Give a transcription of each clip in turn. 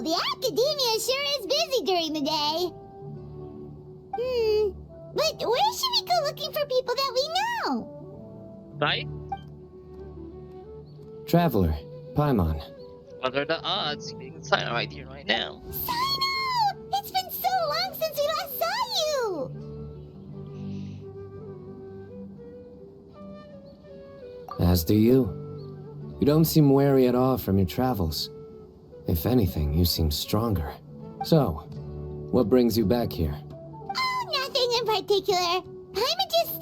Well, the academia sure is busy during the day. But where should we go looking for people that we know? Right? Traveler, Paimon. What are the odds being Cyno right here, right now? Cyno! It's been so long since we last saw you! As do you. You don't seem wary at all from your travels. If anything, you seem stronger. So, what brings you back here? Oh, nothing in particular. Paimon just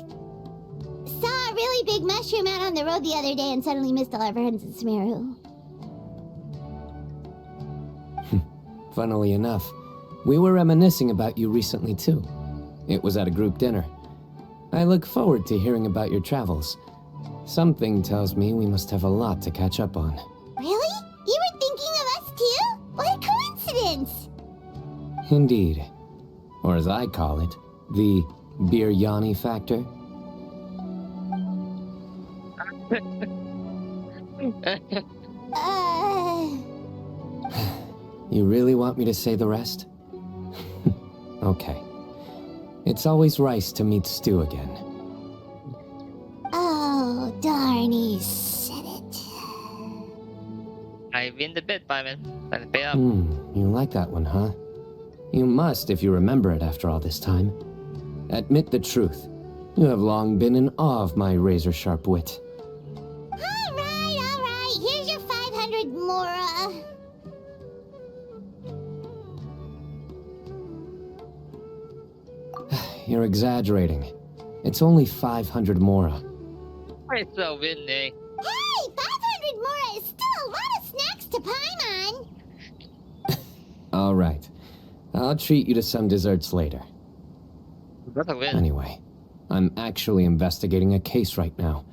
saw a really big mushroom out on the road the other day and suddenly missed all our friends in Sumeru. Funnily enough, we were reminiscing about you recently too. It was at a group dinner. I look forward to hearing about your travels. Something tells me we must have a lot to catch up on. Really? You were thinking of us too? What a coincidence! Indeed. Or as I call it, the Biryani factor. You really want me to say the rest? Okay. It's always rice to meet stew again. Oh, darn, he said it. I win the bet, Paimon. Let's pay up. You like that one, huh? You must if you remember it after all this time. Admit the truth. You have long been in awe of my razor-sharp wit. All right. Here's your 500 Mora. You're exaggerating. It's only 500 Mora. It's a win, eh? Hey, 500 Mora is still a lot of snacks to Paimon. All right. I'll treat you to some desserts later. That's a win. Anyway, I'm actually investigating a case right now.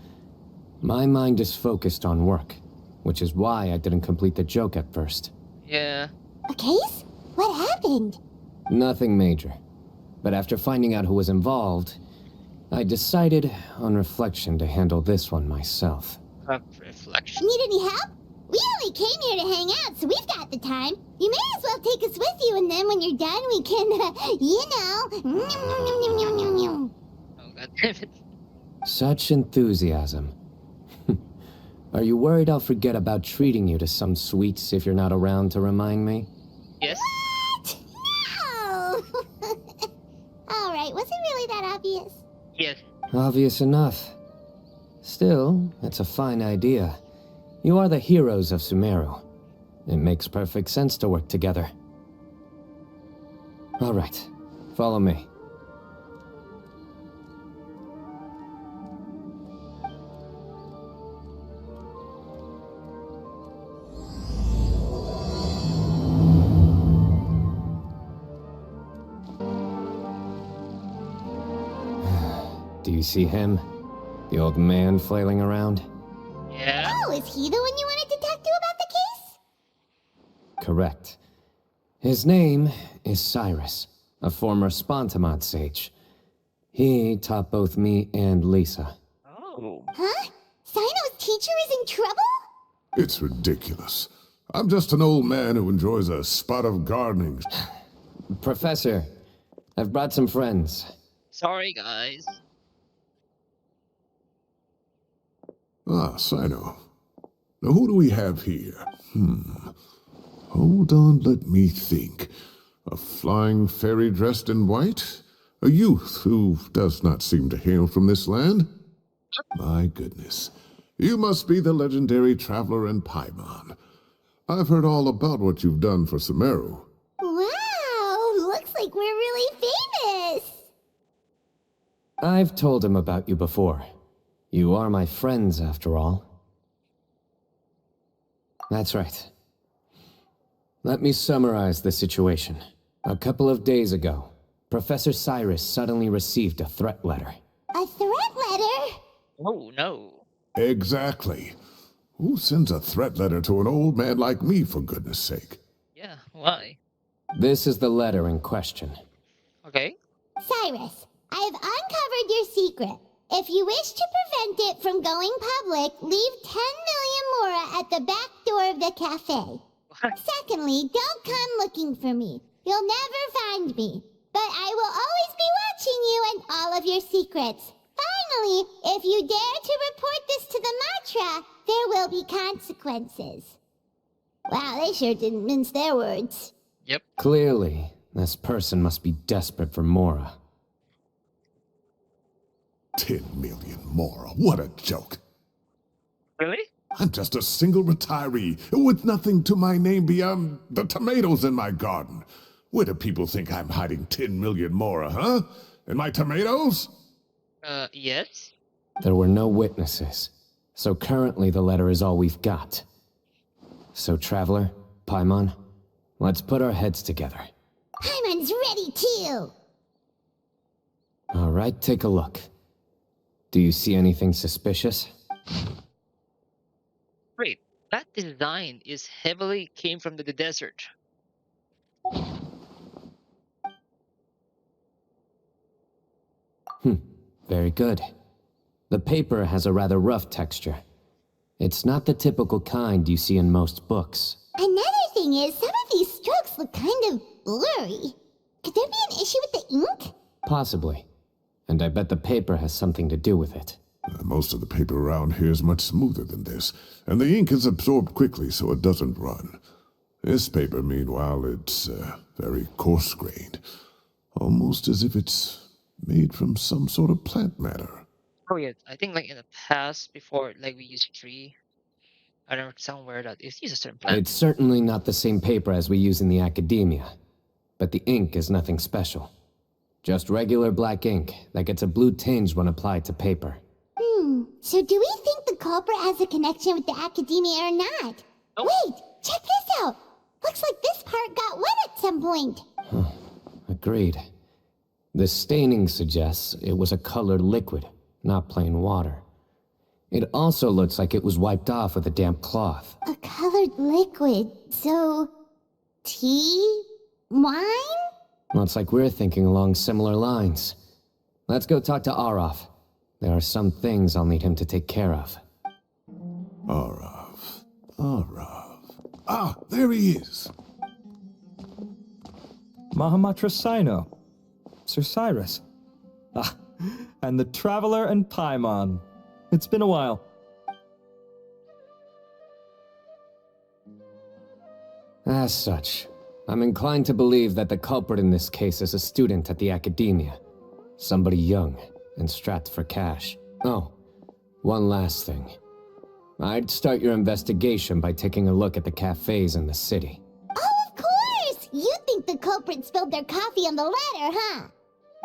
My mind is focused on work, which is why I didn't complete the joke at first. Yeah. A case? What happened? Nothing major. But after finding out who was involved, I decided, on reflection, to handle this one myself. Reflection. Need any help? We only came here to hang out, so we've got the time. You may as well take us with you, and then when you're done, we can, Oh, god damn it. Such enthusiasm. Are you worried I'll forget about treating you to some sweets if you're not around to remind me? Yes? What? No! All right, was it really that obvious? Yes. Obvious enough. Still, it's a fine idea. You are the heroes of Sumeru. It makes perfect sense to work together. All right, follow me. Do you see him? The old man flailing around? Yeah. Oh, is he the one you wanted to talk to about the case? Correct. His name is Cyrus, a former Spontamod sage. He taught both me and Lisa. Oh. Huh? Cyno's teacher is in trouble? It's ridiculous. I'm just an old man who enjoys a spot of gardening. Professor, I've brought some friends. Sorry, guys. Ah, Cyno. Now who do we have here? Hold on, let me think. A flying fairy dressed in white? A youth who does not seem to hail from this land? My goodness. You must be the legendary traveler in Paimon. I've heard all about what you've done for Sumeru. Wow, looks like we're really famous. I've told him about you before. You are my friends, after all. That's right. Let me summarize the situation. A couple of days ago, Professor Cyrus suddenly received a threat letter. A threat letter? Oh, no. Exactly. Who sends a threat letter to an old man like me, for goodness sake? Yeah, why? This is the letter in question. Okay. Cyrus, I've uncovered your secret. If you wish to prevent it from going public, leave 10 million Mora at the back door of the cafe. Secondly, don't come looking for me. You'll never find me. But I will always be watching you and all of your secrets. Finally, if you dare to report this to the Matra, there will be consequences. Wow, they sure didn't mince their words. Yep. Clearly, this person must be desperate for Mora. 10 million more. What a joke. Really? I'm just a single retiree with nothing to my name beyond the tomatoes in my garden. Where do people think I'm hiding 10 million more, huh? In my tomatoes? Yes? There were no witnesses, so currently the letter is all we've got. So, Traveler, Paimon, let's put our heads together. Paimon's ready too! All right, take a look. Do you see anything suspicious? Wait, that design is heavily came from the desert. Very good. The paper has a rather rough texture. It's not the typical kind you see in most books. Another thing is, some of these strokes look kind of blurry. Could there be an issue with the ink? Possibly. And I bet the paper has something to do with it. Most of the paper around here is much smoother than this, and the ink is absorbed quickly so it doesn't run. This paper, meanwhile, it's very coarse-grained, almost as if it's made from some sort of plant matter. Oh yeah, I think like in the past, before like we used tree, I remember somewhere that it's used a certain plant. It's certainly not the same paper as we use in the academia, but the ink is nothing special. Just regular black ink that gets a blue tinge when applied to paper. So do we think the culprit has a connection with the academia or not? Nope. Wait, check this out! Looks like this part got wet at some point. Agreed. The staining suggests it was a colored liquid, not plain water. It also looks like it was wiped off with a damp cloth. A colored liquid, so... tea? Wine? Looks like we're thinking along similar lines. Let's go talk to Arav. There are some things I'll need him to take care of. Arav. Ah, there he is. Mahamatra Cyno. Sir Cyrus. Ah, and the Traveler and Paimon. It's been a while. As such, I'm inclined to believe that the culprit in this case is a student at the academia. Somebody young and strapped for cash. Oh, one last thing. I'd start your investigation by taking a look at the cafes in the city. Oh, of course! You think the culprit spilled their coffee on the ladder, huh?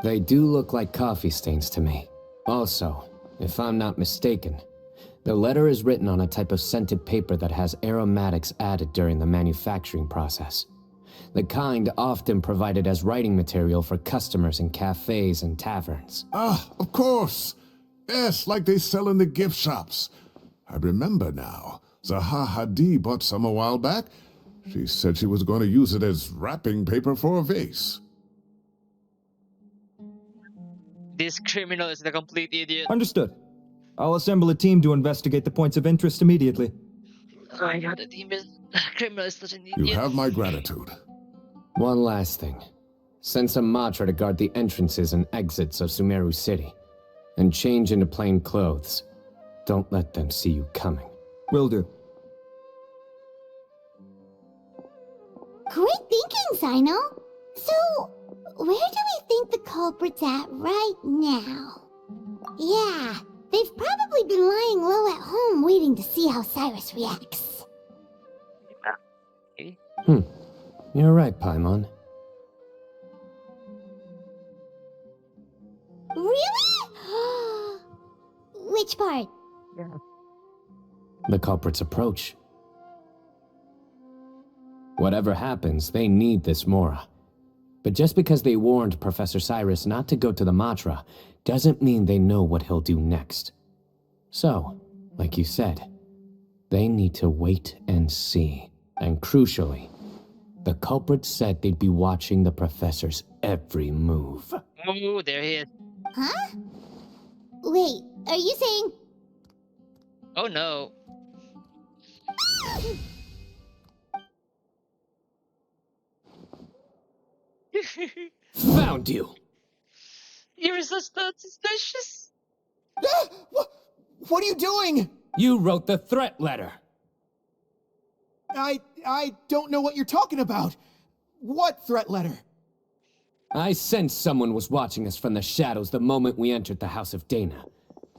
They do look like coffee stains to me. Also, if I'm not mistaken, the letter is written on a type of scented paper that has aromatics added during the manufacturing process. The kind often provided as writing material for customers in cafes and taverns. Ah, of course. Yes, like they sell in the gift shops. I remember now. Zaha Hadid bought some a while back. She said she was going to use it as wrapping paper for a vase. This criminal is the complete idiot. Understood. I'll assemble a team to investigate the points of interest immediately. Oh my god, the team is criminal is such an idiot. You have my gratitude. One last thing. Send some Matra to guard the entrances and exits of Sumeru City. And change into plain clothes. Don't let them see you coming. Will do. Great thinking, Cyno. So, where do we think the culprit's at right now? Yeah, they've probably been lying low at home waiting to see how Cyrus reacts. Okay. You're right, Paimon. Really? Which part? Yeah. The culprit's approach. Whatever happens, they need this Mora. But just because they warned Professor Cyrus not to go to the Matra, doesn't mean they know what he'll do next. So, like you said, they need to wait and see. And crucially, the culprit said they'd be watching the professor's every move. Oh, there he is. Huh? Wait, are you saying... Oh no. Found you! You're such not suspicious. What are you doing? You wrote the threat letter! I don't know what you're talking about. What threat letter? I sensed someone was watching us from the shadows the moment we entered the House of Dana.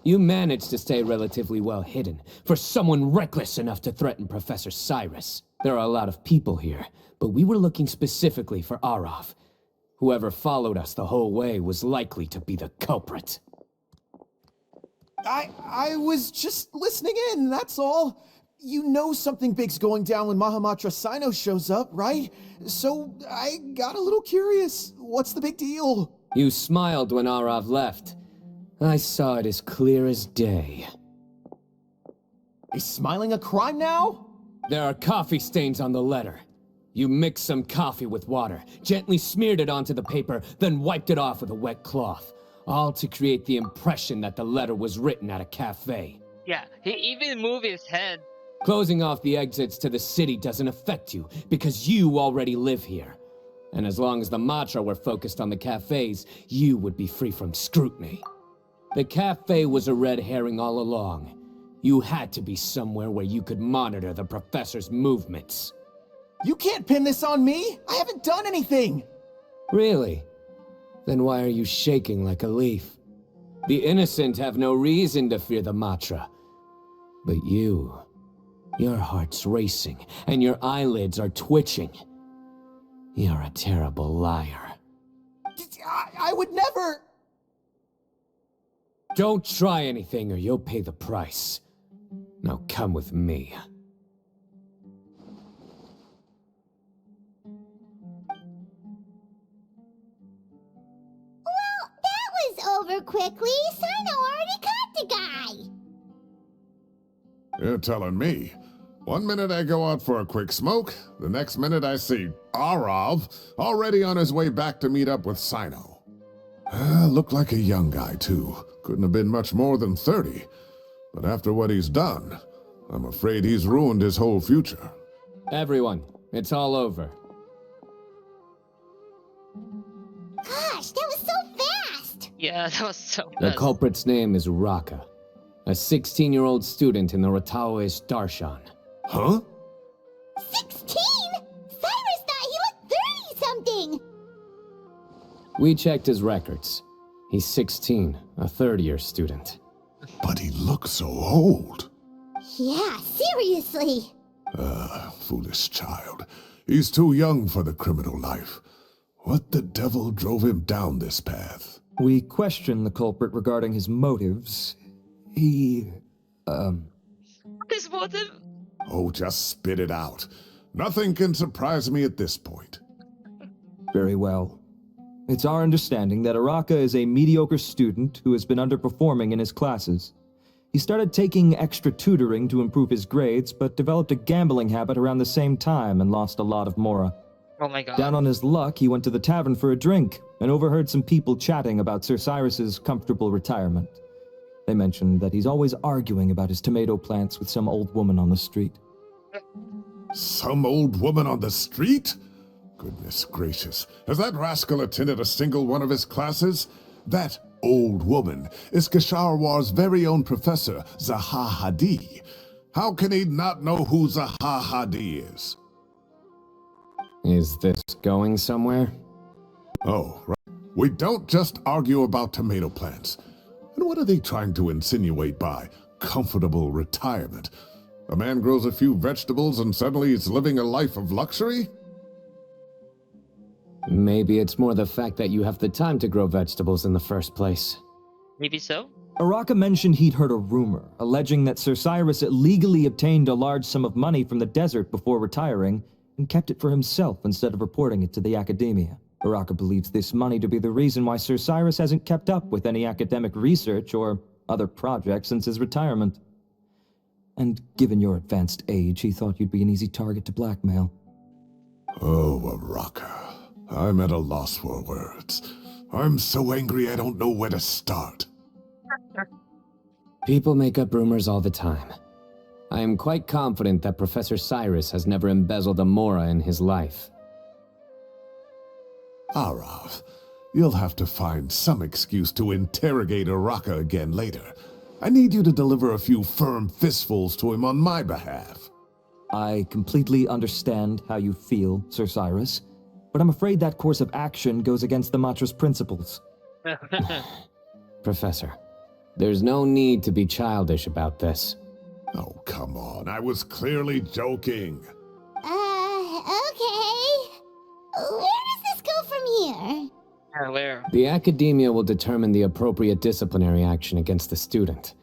You managed to stay relatively well hidden, for someone reckless enough to threaten Professor Cyrus. There are a lot of people here, but we were looking specifically for Arav. Whoever followed us the whole way was likely to be the culprit. I was just listening in, that's all. You know something big's going down when Mahamatra Cyno shows up, right? So I got a little curious. What's the big deal? You smiled when Arav left. I saw it as clear as day. Is smiling a crime now? There are coffee stains on the letter. You mixed some coffee with water, gently smeared it onto the paper, then wiped it off with a wet cloth. All to create the impression that the letter was written at a cafe. Yeah, he even moved his head. Closing off the exits to the city doesn't affect you, because you already live here. And as long as the Matra were focused on the cafes, you would be free from scrutiny. The cafe was a red herring all along. You had to be somewhere where you could monitor the professor's movements. You can't pin this on me! I haven't done anything! Really? Then why are you shaking like a leaf? The innocent have no reason to fear the Matra. But you... your heart's racing, and your eyelids are twitching. You're a terrible liar. I would never... Don't try anything or you'll pay the price. Now come with me. Well, that was over quickly. Cyno already caught the guy. You're telling me. One minute I go out for a quick smoke, the next minute I see Arav already on his way back to meet up with Cyno. Looked like a young guy, too. Couldn't have been much more than 30. But after what he's done, I'm afraid he's ruined his whole future. Everyone, it's all over. Gosh, that was so fast. Yeah, that was so The fast. culprit's name is Raka, a 16-year-old student in the Rataoish Darshan. Huh? 16? Cyrus thought he looked 30-something. We checked his records. He's 16, a third-year student. But he looks so old. Yeah, seriously. Foolish child. He's too young for the criminal life. What the devil drove him down this path? We questioned the culprit regarding his motives. He, His motive? Oh, just spit it out. Nothing can surprise me at this point. Very well. It's our understanding that Araka is a mediocre student who has been underperforming in his classes. He started taking extra tutoring to improve his grades, but developed a gambling habit around the same time and lost a lot of mora. Oh my god. Down on his luck, he went to the tavern for a drink and overheard some people chatting about Sir Cyrus's comfortable retirement. They mentioned that he's always arguing about his tomato plants with some old woman on the street. Some old woman on the street? Goodness gracious. Has that rascal attended a single one of his classes? That old woman is Kasharwar's very own professor, Zaha Hadi. How can he not know who Zaha Hadi is? Is this going somewhere? Oh, right. We don't just argue about tomato plants. And what are they trying to insinuate by comfortable retirement? A man grows a few vegetables and suddenly he's living a life of luxury? Maybe it's more the fact that you have the time to grow vegetables in the first place. Maybe so? Araka mentioned he'd heard a rumor, alleging that Sir Cyrus illegally obtained a large sum of money from the desert before retiring, and kept it for himself instead of reporting it to the academia. Araka believes this money to be the reason why Sir Cyrus hasn't kept up with any academic research or other projects since his retirement. And given your advanced age, he thought you'd be an easy target to blackmail. Oh, Araka. I'm at a loss for words. I'm so angry I don't know where to start. People make up rumors all the time. I am quite confident that Professor Cyrus has never embezzled a mora in his life. Arav, you'll have to find some excuse to interrogate Araka again later. I need you to deliver a few firm fistfuls to him on my behalf. I completely understand how you feel, Sir Cyrus, but I'm afraid that course of action goes against the Matra's principles. Professor, there's no need to be childish about this. Oh, come on. I was clearly joking. Okay. Where does this go from here? Where? The Academia will determine the appropriate disciplinary action against the student.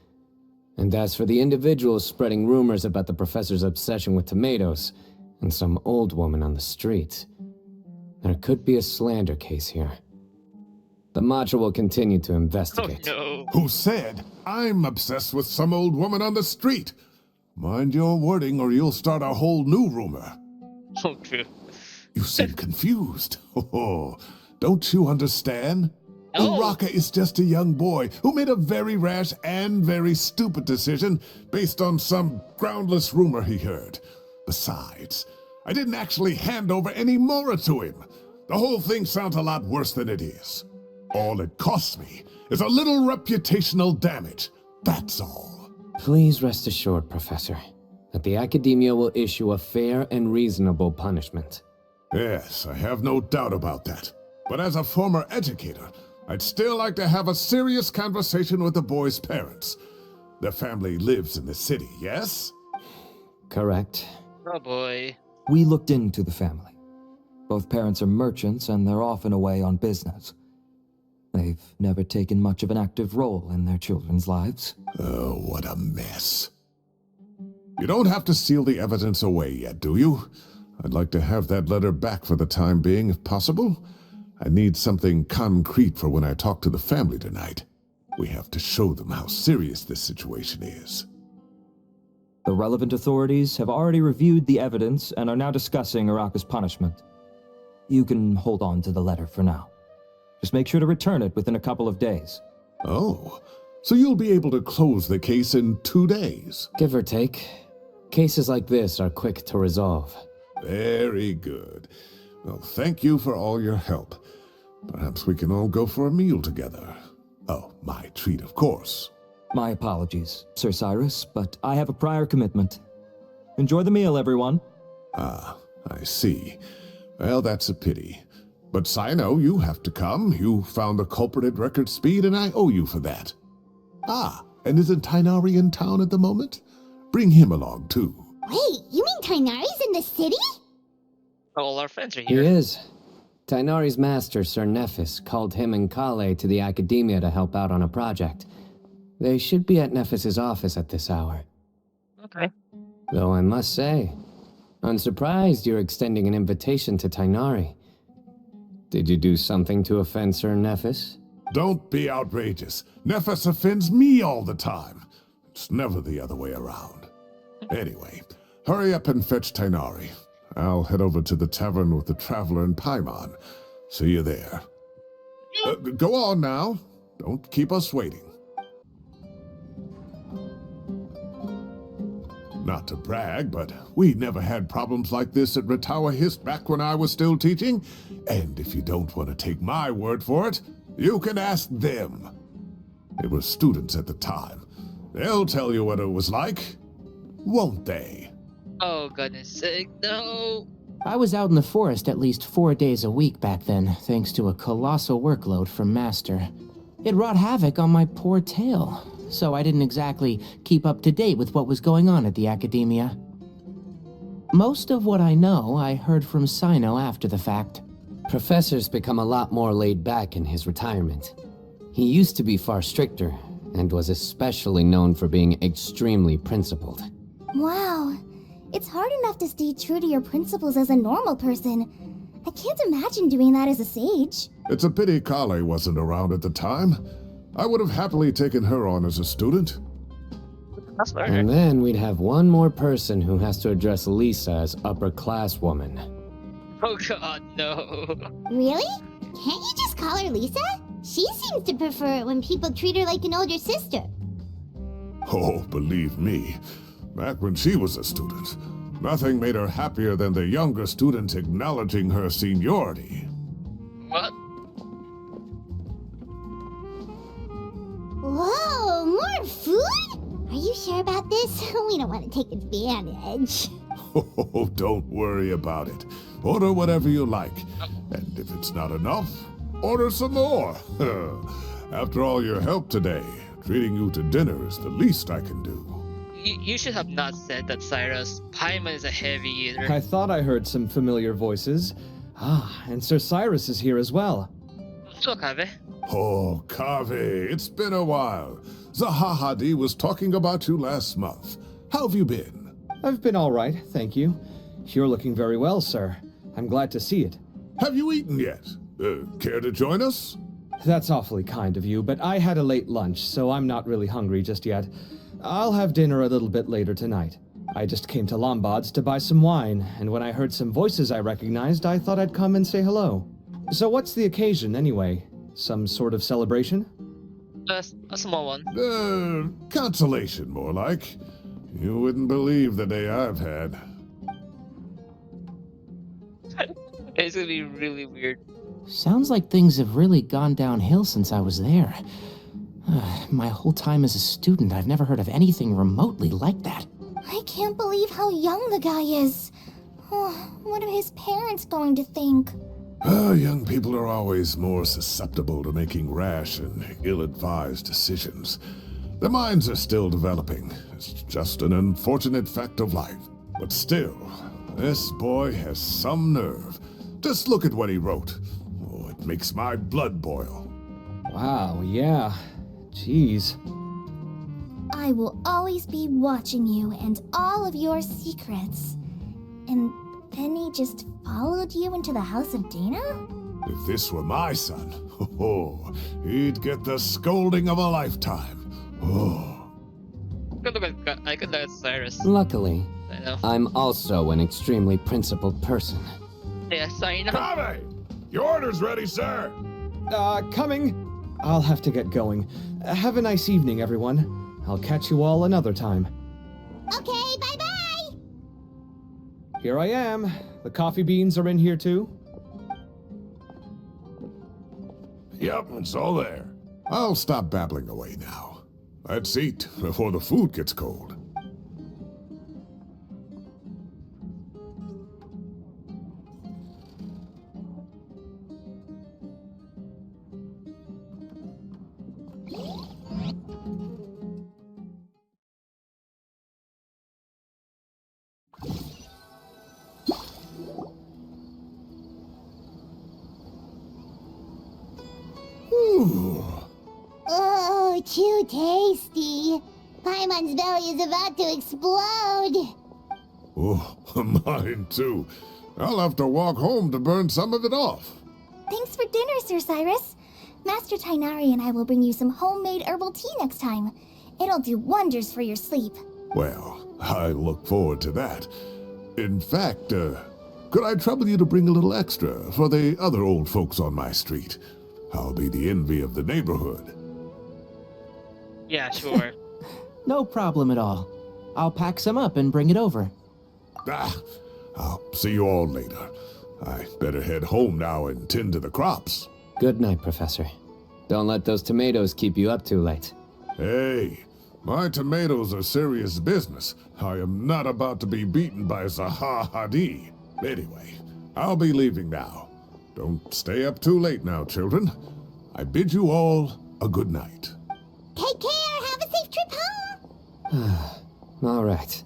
And as for the individuals spreading rumors about the professor's obsession with tomatoes and some old woman on the street, there could be a slander case here. The Matra will continue to Oh investigate. no. Who said I'm obsessed with some old woman on the street? Mind your wording or you'll start a whole new rumor. Oh, true. You seem confused. Oh, don't you understand? No. Uraka is just a young boy who made a very rash and very stupid decision based on some groundless rumor he heard. Besides, I didn't actually hand over any Mora to him. The whole thing sounds a lot worse than it is. All it costs me is a little reputational damage. That's all. Please rest assured, Professor, that the Academia will issue a fair and reasonable punishment. Yes, I have no doubt about that. But as a former educator, I'd still like to have a serious conversation with the boy's parents. Their family lives in the city, yes? Correct. Oh boy. We looked into the family. Both parents are merchants and they're often away on business. They've never taken much of an active role in their children's lives. Oh, what a mess. You don't have to seal the evidence away yet, do you? I'd like to have that letter back for the time being, if possible. I need something concrete for when I talk to the family tonight. We have to show them how serious this situation is. The relevant authorities have already reviewed the evidence and are now discussing Araka's punishment. You can hold on to the letter for now. Just make sure to return it within a couple of days. Oh, so you'll be able to close the case in 2 days. Give or take, cases like this are quick to resolve. Very good. Well, thank you for all your help. Perhaps we can all go for a meal together. Oh, my treat, of course. My apologies, Sir Cyrus, but I have a prior commitment. Enjoy the meal, everyone. Ah, I see. Well, that's a pity. But Cyno, you have to come. You found the culprit at record speed, and I owe you for that. Ah, and isn't Tighnari in town at the moment? Bring him along, too. Wait, you mean Tighnari's in the city? All our friends are He here. is. Tighnari's master, Sir Nephis, called him and Kale to the Academia to help out on a project. They should be at Nephis's office at this hour. Okay. Though I must say, I'm surprised you're extending an invitation to Tighnari. Did you do something to offend Sir Nephis? Don't be outrageous. Nephis offends me all the time. It's never the other way around. Anyway, hurry up and fetch Tighnari. I'll head over to the tavern with the Traveler and Paimon. See you there. Go on now. Don't keep us waiting. Not to brag, but we never had problems like this at Ratawa Hist back when I was still teaching. And if you don't want to take my word for it, you can ask them. They were students at the time. They'll tell you what it was like, won't they? Oh goodness sake, no. I was out in the forest at least 4 days a week back then, thanks to a colossal workload from Master. It wrought havoc on my poor tail, so I didn't exactly keep up to date with what was going on at the Academia. Most of what I know, I heard from Cyno after the fact. Professor's become a lot more laid back in his retirement. He used to be far stricter, and was especially known for being extremely principled. Wow. It's hard enough to stay true to your principles as a normal person. I can't imagine doing that as a sage. It's a pity Kale wasn't around at the time. I would have happily taken her on as a student. That's learner. And then we'd have one more person who has to address Lisa as upper class woman. Oh god, no. Really? Can't you just call her Lisa? She seems to prefer it when people treat her like an older sister. Oh, believe me, back when she was a student, nothing made her happier than the younger students acknowledging her seniority. What? Cyrus. We don't want to take advantage. Oh, don't worry about it. Order whatever you like. And if it's not enough, order some more. After all your help today, treating you to dinner is the least I can do. You should have not said that, Cyrus. Paimon is a heavy eater. I thought I heard some familiar voices. Ah, and Sir Cyrus is here as well. So, Kave. Oh, Kave, it's been a while. Zahahadi was talking about you last month. How have you been? I've been all right, thank you. You're looking very well, sir. I'm glad to see it. Have you eaten yet? Care to join us? That's awfully kind of you, but I had a late lunch, so I'm not really hungry just yet. I'll have dinner a little bit later tonight. I just came to Lombard's to buy some wine, and when I heard some voices I recognized, I thought I'd come and say hello. So what's the occasion, anyway? Some sort of celebration? A small one. Consolation, more like. You wouldn't believe the day I've had. It's gonna be really weird. Sounds like things have really gone downhill since I was there. My whole time as a student, I've never heard of anything remotely like that. I can't believe how young the guy is. Oh, what are his parents going to think? Young people are always more susceptible to making rash and ill-advised decisions. Their minds are still developing. It's just an unfortunate fact of life. But still, this boy has some nerve. Just look at what he wrote. Oh, it makes my blood boil. Wow, yeah. Jeez. I will always be watching you and all of your secrets. And then he just followed you into the house of Dana? If this were my son, he'd get the scolding of a lifetime. Oh. I could look at Cyrus. Luckily, I know. I'm also an extremely principled person. Yeah, Cyno. Kave! Your order's ready, sir! Coming. I'll have to get going. Have a nice evening, everyone. I'll catch you all another time. Okay, bye-bye! Here I am. The coffee beans are in here too. Yep, it's all there. I'll stop babbling away now. Let's eat before the food gets cold. Oh, too tasty. Paimon's belly is about to explode. Oh, mine too. I'll have to walk home to burn some of it off. Thanks for dinner, Sir Cyrus. Master Tainari and I will bring you some homemade herbal tea next time. It'll do wonders for your sleep. Well, I look forward to that. In fact, could I trouble you to bring a little extra for the other old folks on my street? I'll be the envy of the neighborhood. Yeah, sure. No problem at all. I'll pack some up and bring it over. I'll see you all later. I better head home now and tend to the crops. Good night, Professor. Don't let those tomatoes keep you up too late. Hey, my tomatoes are serious business. I am not about to be beaten by Zahahadi. Anyway, I'll be leaving now. Don't stay up too late now, children. I bid you all a good night. Take care. Have a safe trip home. All right.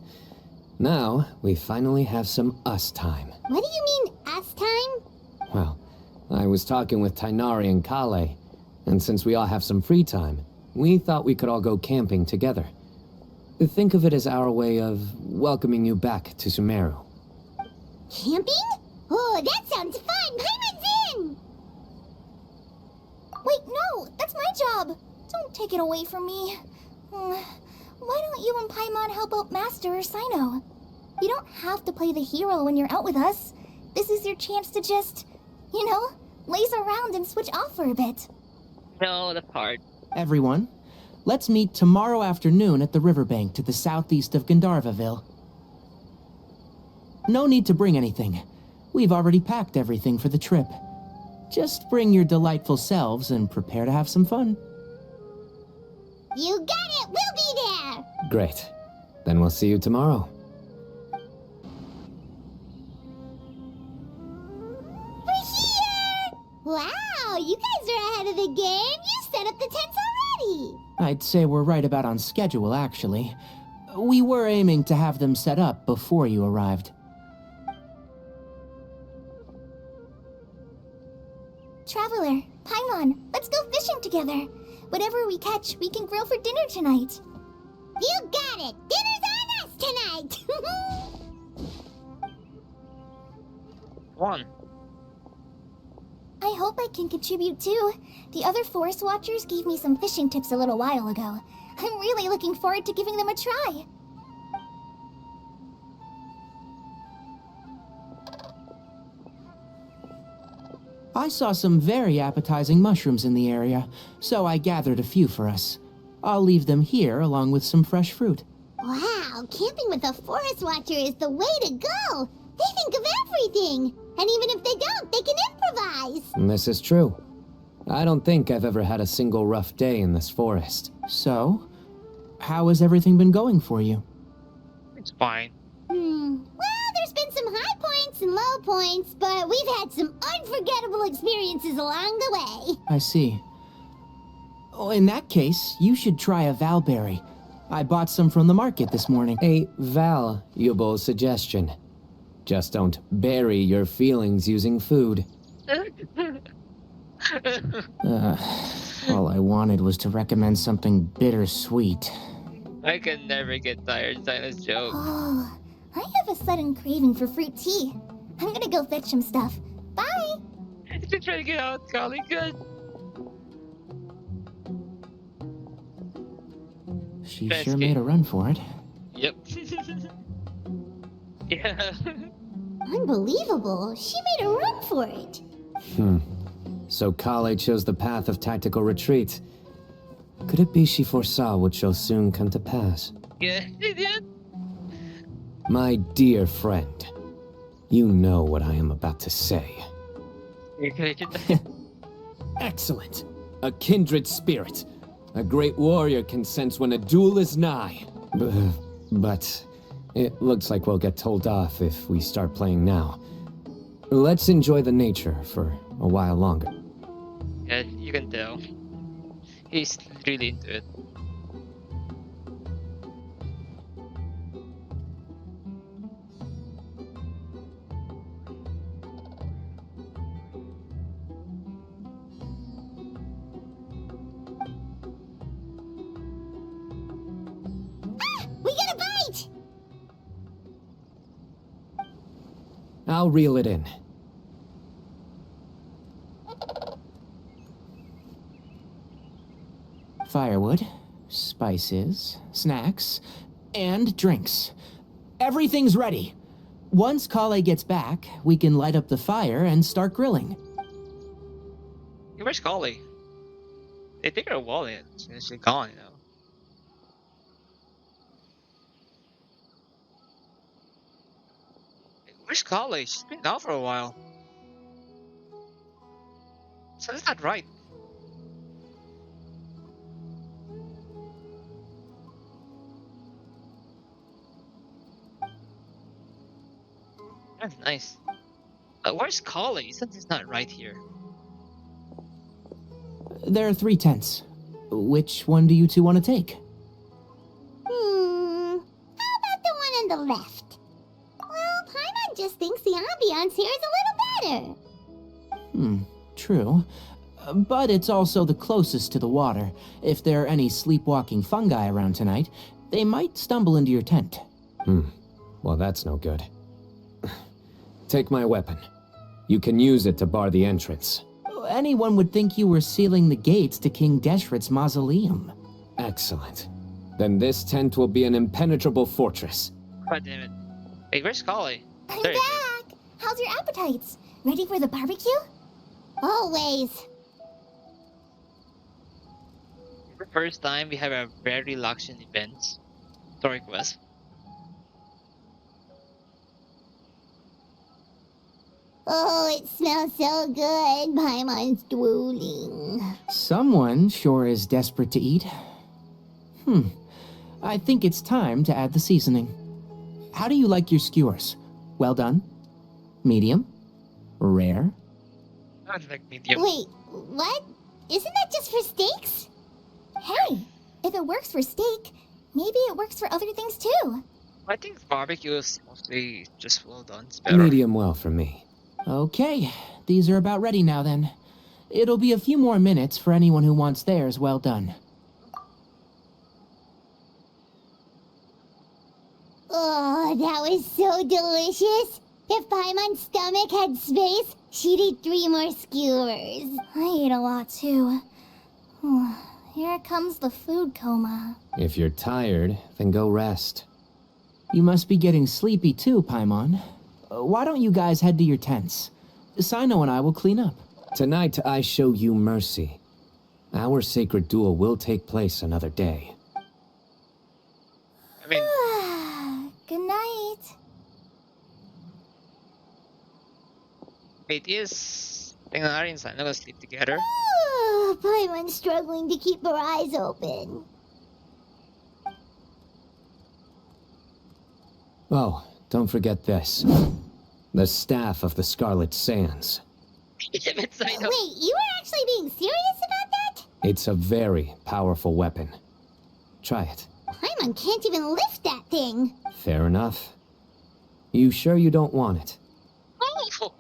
Now, we finally have some us time. What do you mean, us time? Well, I was talking with Tainari and Kale, and since we all have some free time, we thought we could all go camping together. Think of it as our way of welcoming you back to Sumeru. Camping? Oh, that sounds fun. Paimon's in! Wait, no, that's my job. Don't take it away from me. Why don't you and Paimon help out Master or Cyno? You don't have to play the hero when you're out with us. This is your chance to just, laze around and switch off for a bit. No, that's hard. Everyone, let's meet tomorrow afternoon at the riverbank to the southeast of Gandharvaville. No need to bring anything. We've already packed everything for the trip. Just bring your delightful selves and prepare to have some fun. You got it! We'll be there! Great. Then we'll see you tomorrow. We're here! Wow, you guys are ahead of the game. You set up the tents already. I'd say we're right about on schedule, actually. We were aiming to have them set up before you arrived. Traveler, Paimon, let's go fishing together. Whatever we catch, we can grill for dinner tonight. You got it. Dinner's on us tonight. One. I hope I can contribute too. The other forest watchers gave me some fishing tips a little while ago. I'm really looking forward to giving them a try. I saw some very appetizing mushrooms in the area, so I gathered a few for us. I'll leave them here along with some fresh fruit. Wow, camping with a forest watcher is the way to go. They think of everything. And even if they don't, they can improvise. This is true. I don't think I've ever had a single rough day in this forest. So, how has everything been going for you? It's fine. Well, there's been some high points and low points, but we've had some unforgettable experiences along the way. I see. Oh, in that case, you should try a valberry. I bought some from the market this morning. A valuable suggestion. Just don't bury your feelings using food. All I wanted was to recommend something bittersweet. I can never get tired of Cyno's joke. Oh, I have a sudden craving for fruit tea. I'm gonna go fetch some stuff. Bye! Just trying to get out, Golly, good. She Thanks, sure kid. made a run for it. Yep. Yeah. Unbelievable. She made a run for it. So Kale chose the path of tactical retreat. Could it be she foresaw what shall soon come to pass? Yeah, she did. My dear friend, you know what I am about to say. Excellent. A kindred spirit. A great warrior can sense when a duel is nigh. But it looks like we'll get told off if we start playing now. Let's enjoy the nature for a while longer. Yeah, you can tell. He's really into it. We got a bite! I'll reel it in. Firewood, spices, snacks, and drinks. Everything's ready. Once Kale gets back, we can light up the fire and start grilling. Hey, where's Golly? They take her wallet. She's gone, you know. Hey, where's Golly? She's been gone for a while. So that's not right. That's nice. Where's Golly? Something's not right here. There are 3 tents. Which one do you two want to take? How about the one on the left? Well, Paimon just thinks the ambiance here is a little better. True. But it's also the closest to the water. If there are any sleepwalking fungi around tonight, they might stumble into your tent. Well, that's no good. Take my weapon. You can use it to bar the entrance. Anyone would think you were sealing the gates to King Deshret's mausoleum. Excellent. Then this tent will be an impenetrable fortress. God damn it. Hey, where's Golly? I'm There you go. back! How's your appetites? Ready for the barbecue? Always. For the first time, we have a very luxury event. Story quest. Oh, it smells so good. Paimon's drooling. Someone sure is desperate to eat. I think it's time to add the seasoning. How do you like your skewers? Well done? Medium? Rare? I like medium. Wait, what? Isn't that just for steaks? Hey, if it works for steak, maybe it works for other things too. I think barbecue is mostly just well done. It's better. Medium well for me. Okay, these are about ready now then. It'll be a few more minutes for anyone who wants theirs well done. Oh, that was so delicious. If Paimon's stomach had space, she'd eat 3 more skewers. I ate a lot too. Here comes the food coma. If you're tired, then go rest. You must be getting sleepy too, Paimon. Why don't you guys head to your tents? Cyno and I will clean up. Tonight I show you mercy. Our sacred duel will take place another day. I mean, Good night. wait, is Tingnan na rin sana gonna sleep together? Oh, Paimon's struggling to keep her eyes open. Oh, don't forget this. The staff of the Scarlet Sands. It's I know. Wait, you were actually being serious about that? It's a very powerful weapon. Try it. Paimon can't even lift that thing. Fair enough. You sure you don't want it? Oh,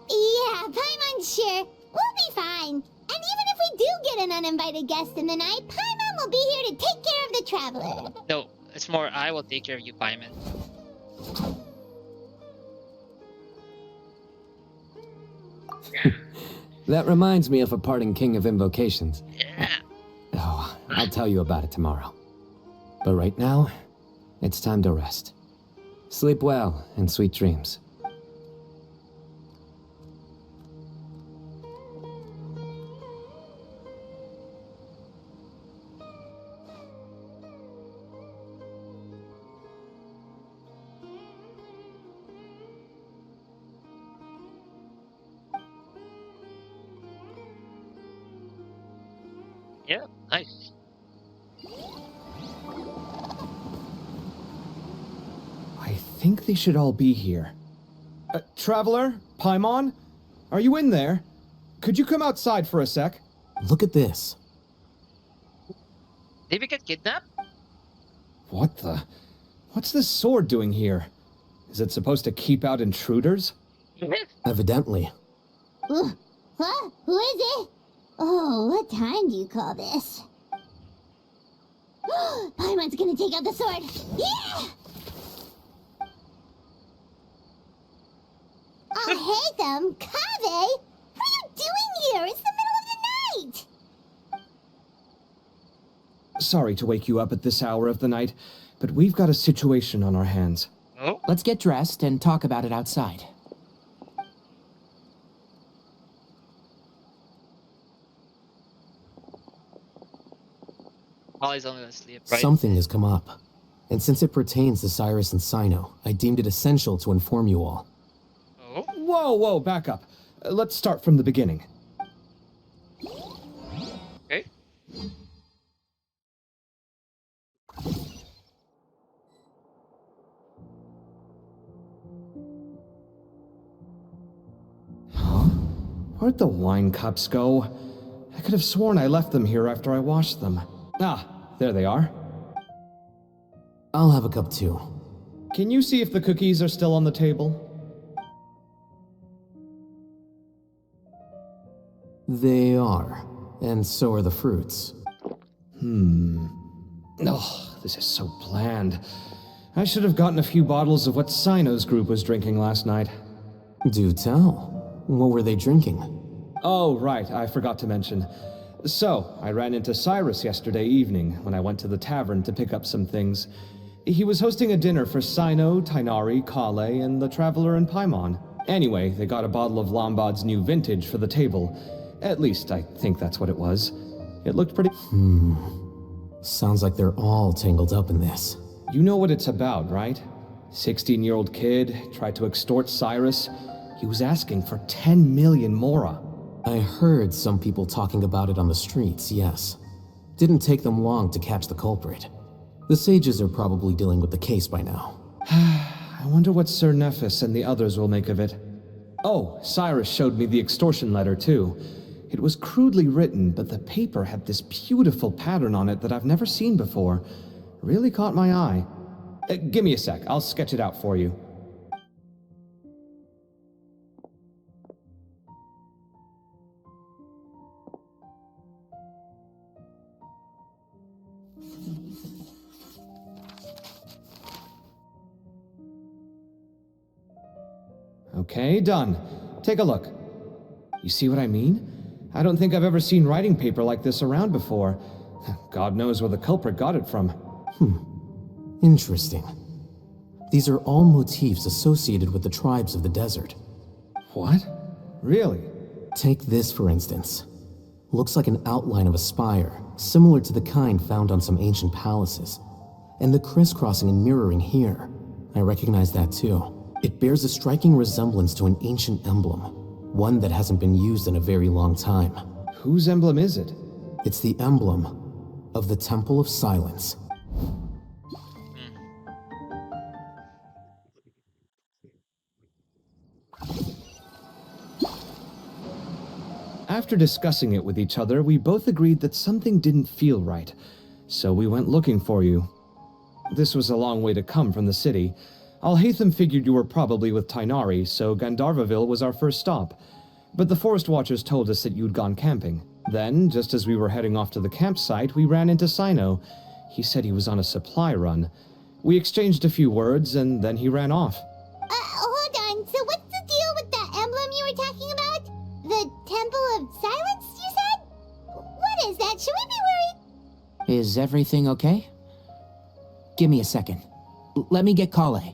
Yeah, Paimon's sure. We'll be fine. And even if we do get an uninvited guest in the night, Paimon will be here to take care of the traveler. no, it's more I will take care of you, Paimon. That reminds me of a parting king of invocations. Yeah. Oh, I'll tell you about it tomorrow. But right now, it's time to rest. Sleep well and sweet dreams. Yeah, nice. I think they should all be here. Traveler? Paimon? Are you in there? Could you come outside for a sec? Look at this. Did we get kidnapped? What the? What's this sword doing here? Is it supposed to keep out intruders? Evidently. Huh? Who is it? Oh, what time do you call this? Paimon's gonna take out the sword. Yeah! Oh, hey them, Kave! What are you doing here? It's the middle of the night! Sorry to wake you up at this hour of the night, but we've got a situation on our hands. Oh, Let's get dressed and talk about it outside. Molly's only gonna sleep, right? Something has come up. And since it pertains to Cyrus and Cyno, I deemed it essential to inform you all. Oh, Whoa, back up. Let's start from the beginning. okay. Where'd the wine cups go? I could have sworn I left them here after I washed them. Ah, there they are. I'll have a cup too. Can you see if the cookies are still on the table? They are. And so are the fruits. Oh, this is so bland. I should have gotten a few bottles of what Cyno's group was drinking last night. Do tell. What were they drinking? Oh, right, I forgot to mention. So, I ran into Cyrus yesterday evening when I went to the tavern to pick up some things. He was hosting a dinner for Cyno, Tighnari, Kale, and the Traveler and Paimon. Anyway, they got a bottle of Lombard's new vintage for the table. At least, I think that's what it was. It looked pretty... Sounds like they're all tangled up in this. You know what it's about, right? 16-year-old kid tried to extort Cyrus. He was asking for 10 million mora. I heard some people talking about it on the streets, yes. Didn't take them long to catch the culprit. The sages are probably dealing with the case by now. I wonder what Sir Nephis and the others will make of it. Oh, Cyrus showed me the extortion letter, too. It was crudely written, but the paper had this beautiful pattern on it that I've never seen before. Really caught my eye. Give me a sec, I'll sketch it out for you. Okay, done. Take a look. You see what I mean? I don't think I've ever seen writing paper like this around before. God knows where the culprit got it from. Interesting. These are all motifs associated with the tribes of the desert. What? Really? Take this, for instance. Looks like an outline of a spire, similar to the kind found on some ancient palaces. And the crisscrossing and mirroring here, I recognize that too. It bears a striking resemblance to an ancient emblem, one that hasn't been used in a very long time. Whose emblem is it? It's the emblem of the Temple of Silence. After discussing it with each other, we both agreed that something didn't feel right, so we went looking for you. This was a long way to come from the city. Alhaitham figured you were probably with Tighnari, so Gandharvaville was our first stop. But the Forest Watchers told us that you'd gone camping. Then, just as we were heading off to the campsite, we ran into Cyno. He said he was on a supply run. We exchanged a few words, and then he ran off. Hold on. So what's the deal with that emblem you were talking about? The Temple of Silence, you said? What is that? Should we be worried? Is everything okay? Give me a second. Let me get Kale.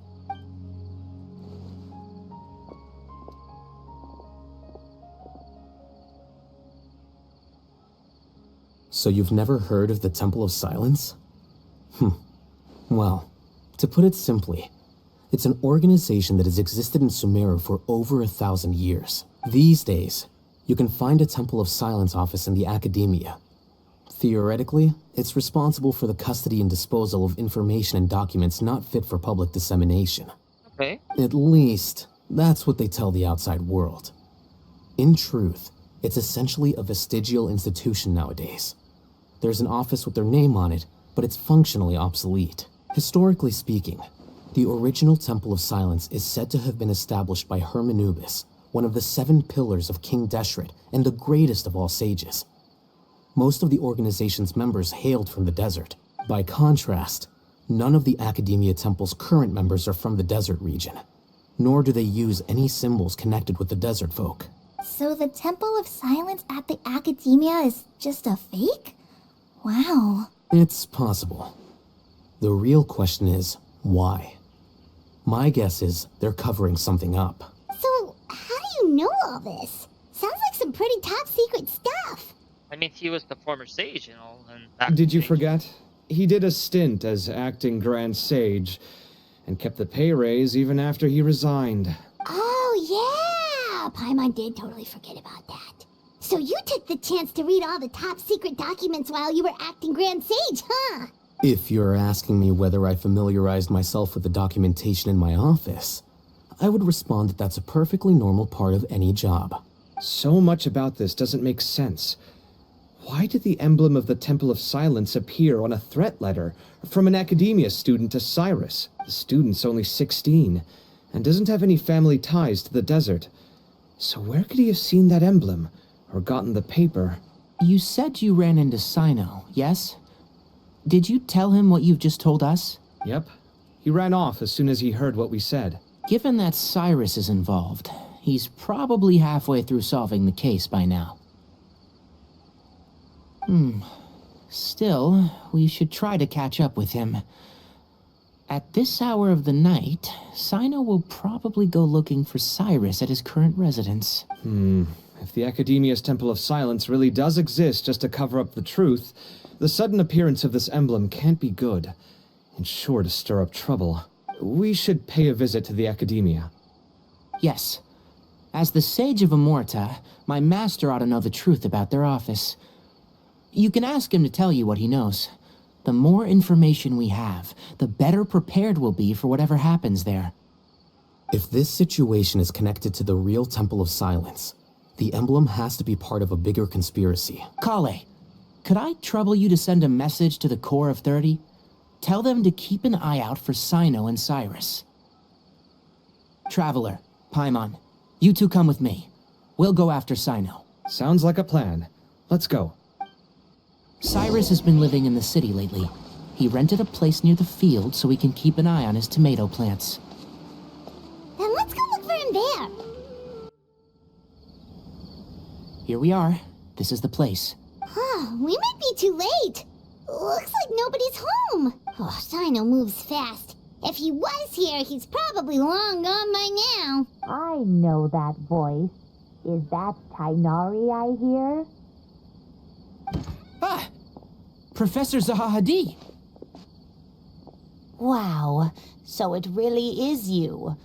So you've never heard of the Temple of Silence? Well, to put it simply, it's an organization that has existed in Sumeru for over 1,000 years. These days, you can find a Temple of Silence office in the Academia. Theoretically, it's responsible for the custody and disposal of information and documents not fit for public dissemination. Okay. At least, that's what they tell the outside world. In truth, it's essentially a vestigial institution nowadays. There's an office with their name on it, but it's functionally obsolete. Historically speaking, the original Temple of Silence is said to have been established by Hermanubis, one of the 7 pillars of King Deshret and the greatest of all sages. Most of the organization's members hailed from the desert. By contrast, none of the Academia Temple's current members are from the desert region, nor do they use any symbols connected with the desert folk. So the Temple of Silence at the Academia is just a fake? Wow. It's possible. The real question is, why? My guess is they're covering something up. So, how do you know all this? Sounds like some pretty top secret stuff. I mean, he was the former sage, you know, and Did you forget? He did a stint as acting Grand Sage, and kept the pay raise even after he resigned. Oh, yeah! Paimon did totally forget about that. So you took the chance to read all the top secret documents while you were acting Grand Sage, huh? If you're asking me whether I familiarized myself with the documentation in my office, I would respond that that's a perfectly normal part of any job. So much about this doesn't make sense. Why did the emblem of the Temple of Silence appear on a threat letter from an Academia student to Cyrus? The student's only 16, and doesn't have any family ties to the desert. So where could he have seen that emblem, or gotten the paper? You said you ran into Cyno, yes? Did you tell him what you've just told us? Yep. He ran off as soon as he heard what we said. Given that Cyrus is involved, he's probably halfway through solving the case by now. Still, we should try to catch up with him. At this hour of the night, Cyno will probably go looking for Cyrus at his current residence. If the Academia's Temple of Silence really does exist just to cover up the truth, the sudden appearance of this emblem can't be good, and sure to stir up trouble. We should pay a visit to the Academia. Yes. As the Sage of Amorta, my master ought to know the truth about their office. You can ask him to tell you what he knows. The more information we have, the better prepared we'll be for whatever happens there. If this situation is connected to the real Temple of Silence, the emblem has to be part of a bigger conspiracy. Kale, could I trouble you to send a message to the Core of 30? Tell them to keep an eye out for Cyno and Cyrus. Traveler, Paimon, you two come with me. We'll go after Cyno. Sounds like a plan. Let's go. Cyrus has been living in the city lately. He rented a place near the field so he can keep an eye on his tomato plants. Then let's go look for him there. Here we are. This is the place. We might be too late. Looks like nobody's home. Oh, Cyno moves fast. If he was here, he's probably long gone by now. I know that voice. Is that Tighnari I hear? Ah! Professor Zahahadi! Wow, so it really is you.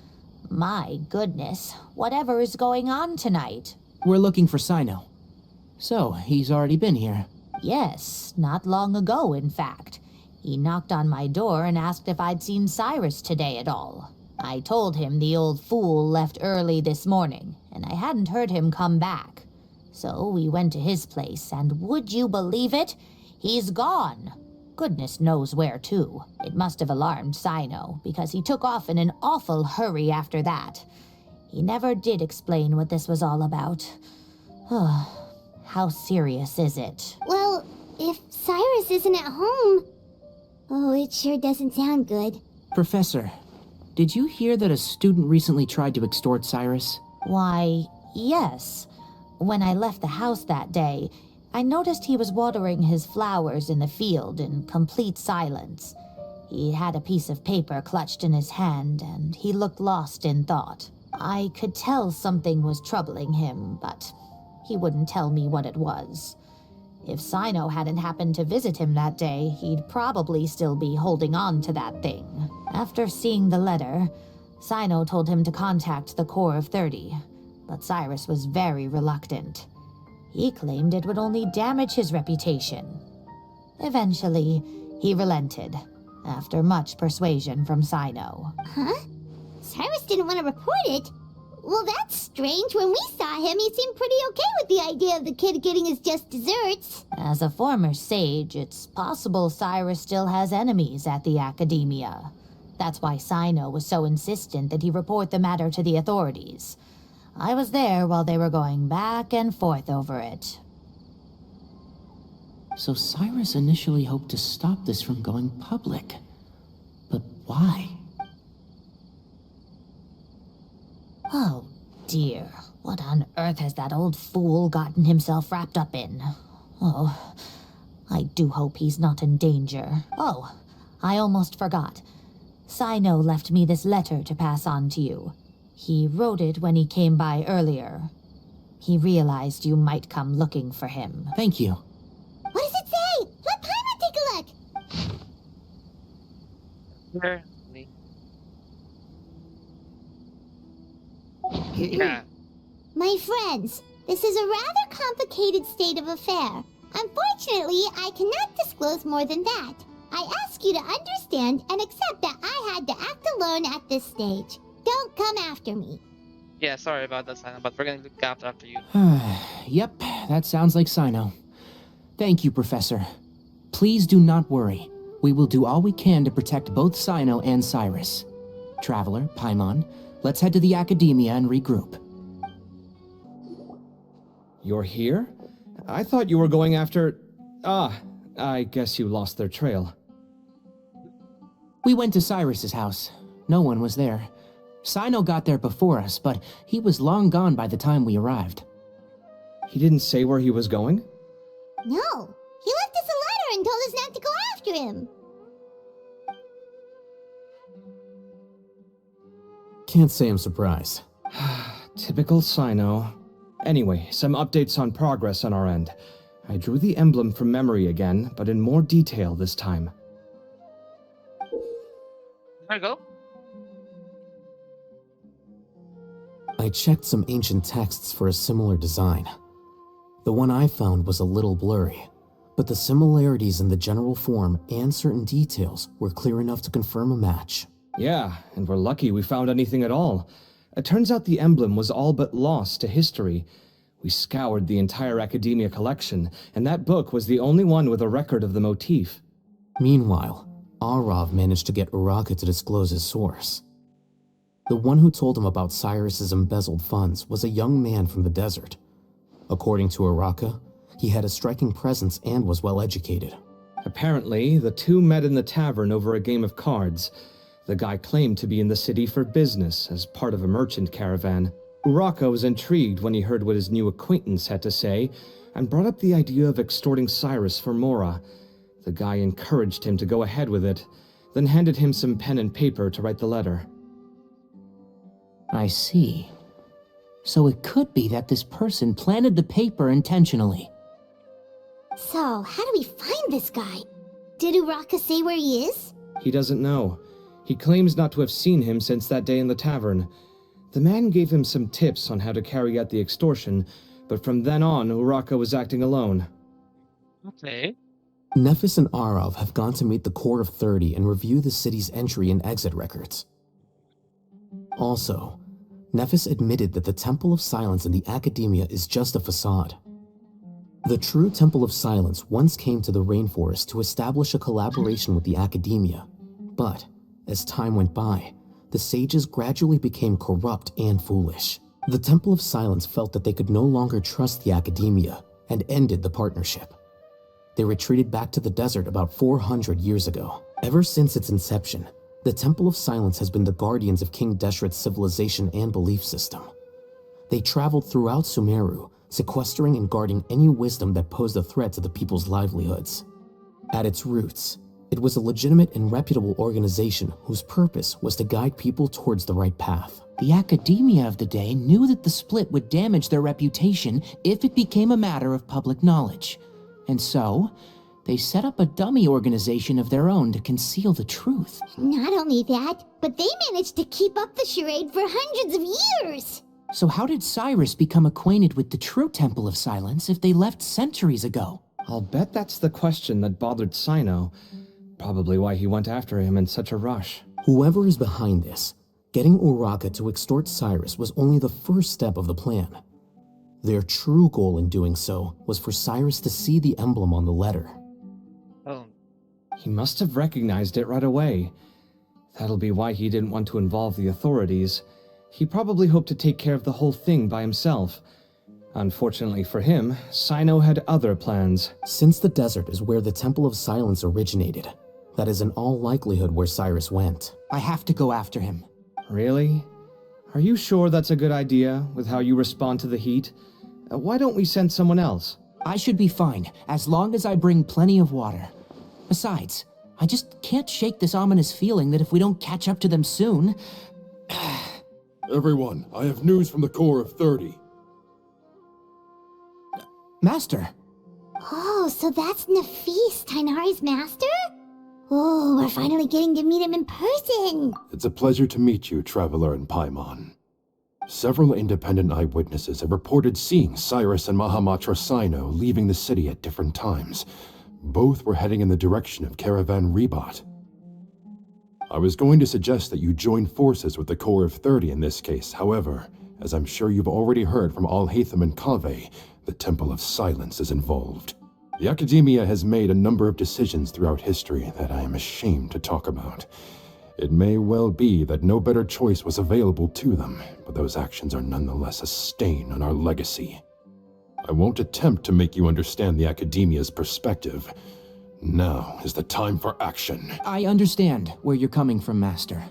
My goodness, whatever is going on tonight? We're looking for Cyno. So, he's already been here. Yes, not long ago, in fact. He knocked on my door and asked if I'd seen Cyrus today at all. I told him the old fool left early this morning, and I hadn't heard him come back. So we went to his place, and would you believe it? He's gone. Goodness knows where to. It must have alarmed Cyno, because he took off in an awful hurry after that. He never did explain what this was all about. How serious is it? Well, if Cyrus isn't at home... Oh, it sure doesn't sound good. Professor, did you hear that a student recently tried to extort Cyrus? Why, yes. When I left the house that day, I noticed he was watering his flowers in the field in complete silence. He had a piece of paper clutched in his hand, and he looked lost in thought. I could tell something was troubling him, but he wouldn't tell me what it was. If Cyno hadn't happened to visit him that day, he'd probably still be holding on to that thing. After seeing the letter, Cyno told him to contact the Core of 30, but Cyrus was very reluctant. He claimed it would only damage his reputation. Eventually, he relented, after much persuasion from Cyno. Huh? Cyrus didn't want to report it? Well, that's strange. When we saw him, he seemed pretty okay with the idea of the kid getting his just desserts. As a former sage, it's possible Cyrus still has enemies at the Academia. That's why Cyno was so insistent that he report the matter to the authorities. I was there while they were going back and forth over it. So Cyrus initially hoped to stop this from going public. But why? Oh, dear. What on earth has that old fool gotten himself wrapped up in? Oh, I do hope he's not in danger. Oh, I almost forgot. Cyno left me this letter to pass on to you. He wrote it when he came by earlier. He realized you might come looking for him. Thank you. What does it say? Let Paimon take a look. Sure. Yeah. My friends, this is a rather complicated state of affair. Unfortunately, I cannot disclose more than that. I ask you to understand and accept that I had to act alone at this stage. Don't come after me. Yeah, sorry about that, Cyno, but we're gonna look after you. Yep, that sounds like Cyno. Thank you, Professor. Please do not worry. We will do all we can to protect both Cyno and Cyrus. Traveler, Paimon, let's head to the Academia and regroup. You're here? I thought you were going after... I guess you lost their trail. We went to Cyrus's house. No one was there. Cyno got there before us, but he was long gone by the time we arrived. He didn't say where he was going? No, he left us a letter and told us not to go after him. Can't say I'm surprised. Typical Cyno. Anyway, some updates on progress on our end. I drew the emblem from memory again, but in more detail this time. There you go. I checked some ancient texts for a similar design. The one I found was a little blurry, but the similarities in the general form and certain details were clear enough to confirm a match. Yeah, and we're lucky we found anything at all. It turns out the emblem was all but lost to history. We scoured the entire Academia collection, and that book was the only one with a record of the motif. Meanwhile, Arav managed to get Uraka to disclose his source. The one who told him about Cyrus's embezzled funds was a young man from the desert. According to Uraka, he had a striking presence and was well educated. Apparently, the two met in the tavern over a game of cards. The guy claimed to be in the city for business as part of a merchant caravan. Uraka was intrigued when he heard what his new acquaintance had to say and brought up the idea of extorting Cyrus for Mora. The guy encouraged him to go ahead with it, then handed him some pen and paper to write the letter. I see. So it could be that this person planted the paper intentionally. So, how do we find this guy? Did Uraka say where he is? He doesn't know. He claims not to have seen him since that day in the tavern. The man gave him some tips on how to carry out the extortion, but from then on, Uraka was acting alone. Okay. Nephis and Arav have gone to meet the Core of 30 and review the city's entry and exit records. Also, Nephis admitted that the Temple of Silence in the Academia is just a facade. The true Temple of Silence once came to the rainforest to establish a collaboration with the Academia, but as time went by, the sages gradually became corrupt and foolish. The Temple of Silence felt that they could no longer trust the Academia and ended the partnership. They retreated back to the desert about 400 years ago. Ever since its inception, the Temple of Silence has been the guardians of King Deshret's civilization and belief system. They traveled throughout Sumeru, sequestering and guarding any wisdom that posed a threat to the people's livelihoods. At its roots, it was a legitimate and reputable organization whose purpose was to guide people towards the right path. The Academia of the day knew that the split would damage their reputation if it became a matter of public knowledge. And so, they set up a dummy organization of their own to conceal the truth. Not only that, but they managed to keep up the charade for hundreds of years! So how did Cyrus become acquainted with the true Temple of Silence if they left centuries ago? I'll bet that's the question that bothered Cyno. Probably why he went after him in such a rush. Whoever is behind this, getting Uraka to extort Cyrus was only the first step of the plan. Their true goal in doing so was for Cyrus to see the emblem on the letter. Oh, He must have recognized it right away. That'll be why he didn't want to involve the authorities. He probably hoped to take care of the whole thing by himself. Unfortunately for him, Cyno had other plans. Since the desert is where the Temple of Silence originated, that is in all likelihood where Cyrus went. I have to go after him. Really? Are you sure that's a good idea, with how you respond to the heat? Why don't we send someone else? I should be fine, as long as I bring plenty of water. Besides, I just can't shake this ominous feeling that if we don't catch up to them soon... Everyone, I have news from the Core of 30. Master! Oh, so that's Nephis, Tainari's master? Oh, we're finally getting to meet him in person! It's a pleasure to meet you, Traveler in Paimon. Several independent eyewitnesses have reported seeing Cyrus and Mahamatra Cyno leaving the city at different times. Both were heading in the direction of Caravan Rebat. I was going to suggest that you join forces with the Core of 30 in this case. However, as I'm sure you've already heard from Alhaitham and Kaveh, the Temple of Silence is involved. The Academia has made a number of decisions throughout history that I am ashamed to talk about. It may well be that no better choice was available to them, but those actions are nonetheless a stain on our legacy. I won't attempt to make you understand the Academia's perspective. Now is the time for action. I understand where you're coming from, Master.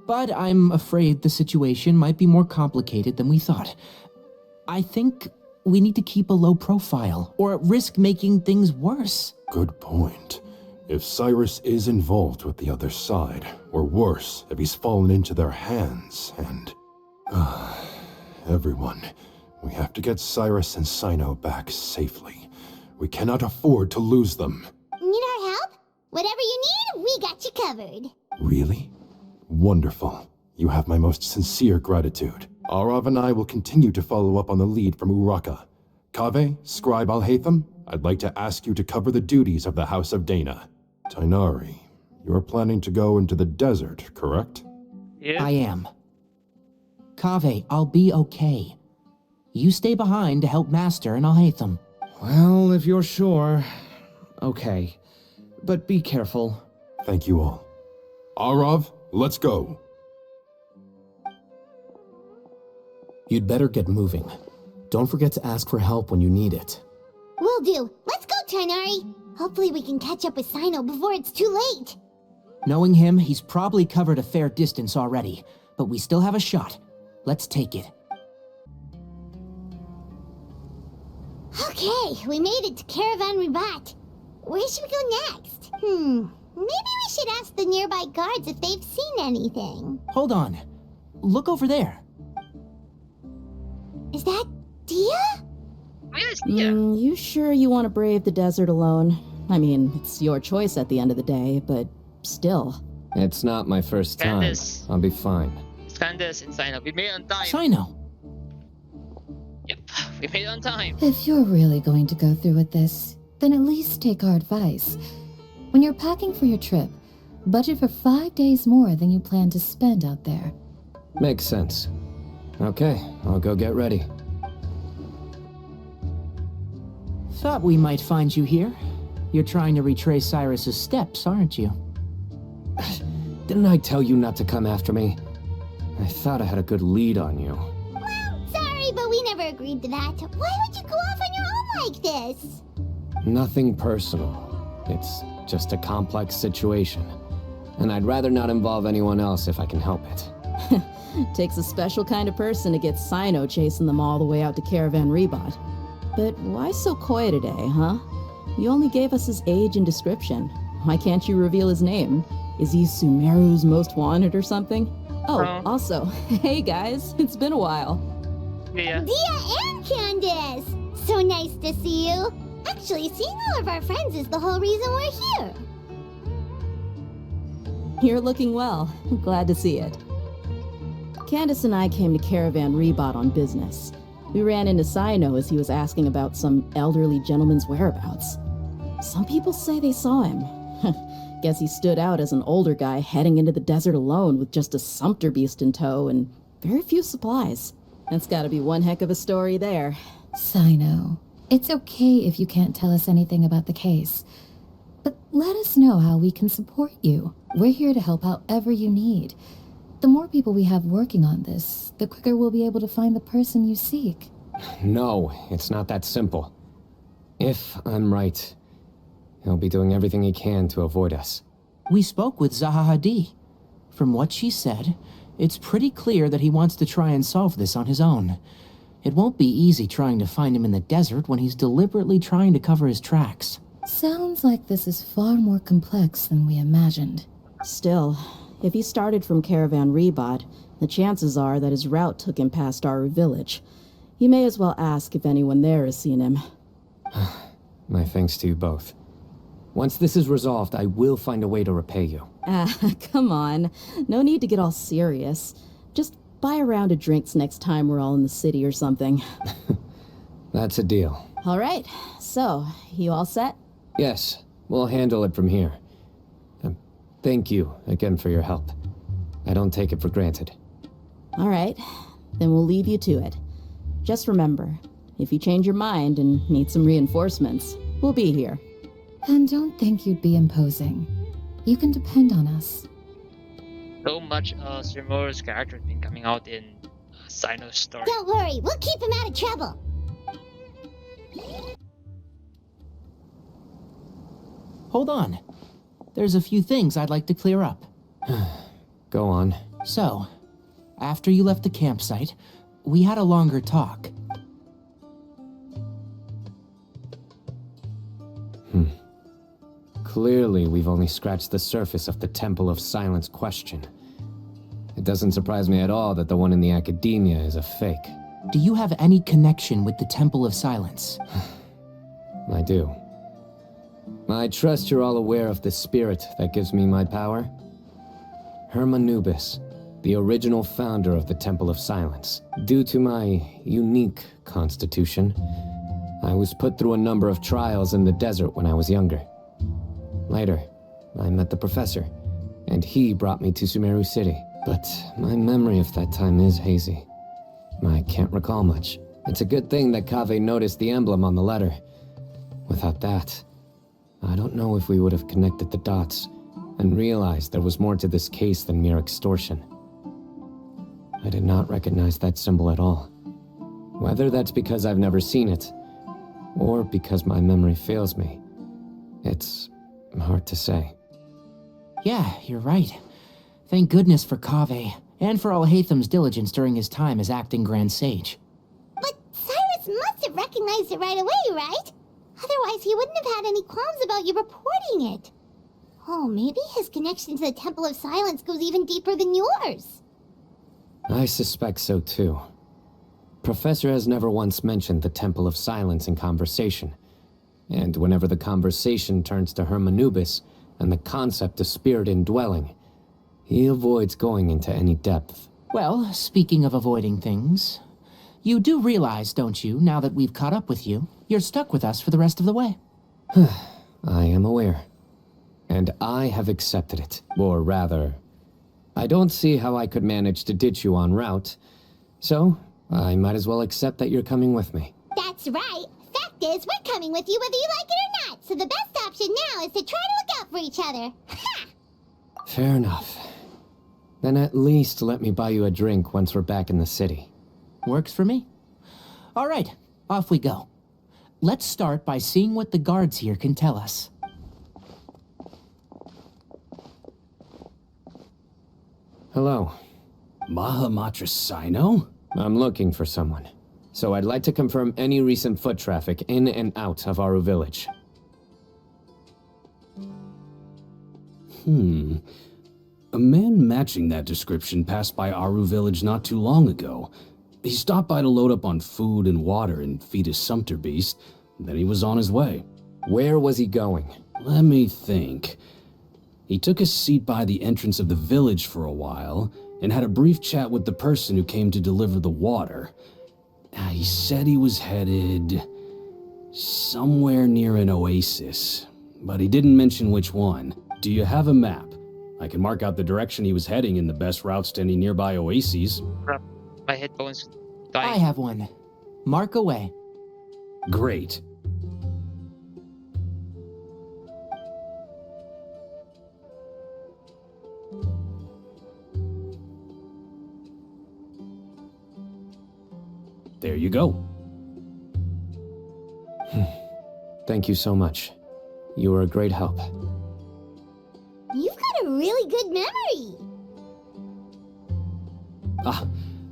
But I'm afraid the situation might be more complicated than we thought. I think we need to keep a low profile, or risk making things worse. Good point. If Cyrus is involved with the other side, or worse, if he's fallen into their hands, and... everyone, we have to get Cyrus and Cyno back safely. We cannot afford to lose them. Need our help? Whatever you need, we got you covered. Really? Wonderful. You have my most sincere gratitude. Arav and I will continue to follow up on the lead from Uraka. Kaveh, Scribe Alhaitham, I'd like to ask you to cover the duties of the House of Dana. Tighnari, you are planning to go into the desert, correct? Yeah. I am. Kaveh, I'll be okay. You stay behind to help Master and I'll hate them. Well, if you're sure. Okay. But be careful. Thank you all. Arav, let's go. You'd better get moving. Don't forget to ask for help when you need it. Will do. Let's go, Tighnari. Hopefully we can catch up with Cyno before it's too late. Knowing him, he's probably covered a fair distance already, but we still have a shot. Let's take it. Okay, we made it to Caravan Ribat. Where should we go next? Maybe we should ask the nearby guards if they've seen anything. Hold on. Look over there. Is that Dia? Yes, yeah. You sure you want to brave the desert alone? I mean, it's your choice at the end of the day, but still. It's not my first time. Candace. I'll be fine. Candace and Cyno. We made it on time. Cyno. Yep, we made it on time. If you're really going to go through with this, then at least take our advice. When you're packing for your trip, budget for 5 days more than you plan to spend out there. Makes sense. Okay, I'll go get ready. Thought we might find you here. You're trying to retrace Cyrus's steps, aren't you? Didn't I tell you not to come after me? I thought I had a good lead on you. Well, sorry, but we never agreed to that. Why would you go off on your own like this? Nothing personal. It's just a complex situation. And I'd rather not involve anyone else if I can help it. Takes a special kind of person to get Cyno chasing them all the way out to Caravan Ribat. But why so coy today, huh? You only gave us his age and description. Why can't you reveal his name? Is he Sumeru's most wanted or something? Oh, also, hey guys, it's been a while. Yeah. Dia and Candace! So nice to see you. Actually, seeing all of our friends is the whole reason we're here. You're looking well. Glad to see it. Candace and I came to Caravan Ribat on business. We ran into Cyno as he was asking about some elderly gentleman's whereabouts. Some people say they saw him. Guess he stood out as an older guy heading into the desert alone with just a sumpter beast in tow and very few supplies. That's gotta be one heck of a story there. Cyno, it's okay if you can't tell us anything about the case. But let us know how we can support you. We're here to help however you need. The more people we have working on this, the quicker we'll be able to find the person you seek. No, it's not that simple. If I'm right, he'll be doing everything he can to avoid us. We spoke with Zaha Hadid. From what she said, it's pretty clear that he wants to try and solve this on his own. It won't be easy trying to find him in the desert when he's deliberately trying to cover his tracks. Sounds like this is far more complex than we imagined. Still, if he started from Caravan Ribat, the chances are that his route took him past our village. You may as well ask if anyone there has seen him. My thanks to you both. Once this is resolved, I will find a way to repay you. Come on. No need to get all serious. Just buy a round of drinks next time we're all in the city or something. That's a deal. All right. So, you all set? Yes, we'll handle it from here. Thank you again for your help. I don't take it for granted. All right. Then we'll leave you to it. Just remember, if you change your mind and need some reinforcements, we'll be here. And don't think you'd be imposing. You can depend on us. So much Sumeru's character has been coming out in Cyno's story. Don't worry, we'll keep him out of trouble. Hold on. There's a few things I'd like to clear up. Go on. So, after you left the campsite, we had a longer talk. Clearly, we've only scratched the surface of the Temple of Silence question. It doesn't surprise me at all that the one in the Academia is a fake. Do you have any connection with the Temple of Silence? I do. I trust you're all aware of the spirit that gives me my power. Hermanubis, the original founder of the Temple of Silence. Due to my unique constitution, I was put through a number of trials in the desert when I was younger. Later, I met the professor, and he brought me to Sumeru City. But my memory of that time is hazy. I can't recall much. It's a good thing that Kaveh noticed the emblem on the letter. Without that, I don't know if we would have connected the dots and realized there was more to this case than mere extortion. I did not recognize that symbol at all. Whether that's because I've never seen it, or because my memory fails me, it's hard to say. Yeah, you're right. Thank goodness for Kaveh, and for Alhaitham's diligence during his time as acting Grand Sage. But Cyrus must have recognized it right away, right? Otherwise, he wouldn't have had any qualms about you reporting it. Oh, maybe his connection to the Temple of Silence goes even deeper than yours. I suspect so too. Professor has never once mentioned the Temple of Silence in conversation. And whenever the conversation turns to Hermanubis and the concept of spirit indwelling, he avoids going into any depth. Well, speaking of avoiding things, you do realize, don't you, now that we've caught up with you, you're stuck with us for the rest of the way? I am aware. And I have accepted it. Or rather, I don't see how I could manage to ditch you en route, so I might as well accept that you're coming with me. That's right. Fact is, we're coming with you whether you like it or not, so the best option now is to try to look out for each other. Ha! Fair enough. Then at least let me buy you a drink once we're back in the city. Works for me. All right, off we go. Let's start by seeing what the guards here can tell us. Hello. Mahamatra Cyno? I'm looking for someone. So I'd like to confirm any recent foot traffic in and out of Aru Village. A man matching that description passed by Aru Village not too long ago. He stopped by to load up on food and water and feed his sumpter beast, then he was on his way. Where was he going? Let me think. He took a seat by the entrance of the village for a while, and had a brief chat with the person who came to deliver the water. He said he was headed somewhere near an oasis, but he didn't mention which one. Do you have a map? I can mark out the direction he was heading and the best routes to any nearby oases. Crap, my headphones I died. have one. Mark away. Great. There you go. Thank you so much. You were a great help. You've got a really good memory.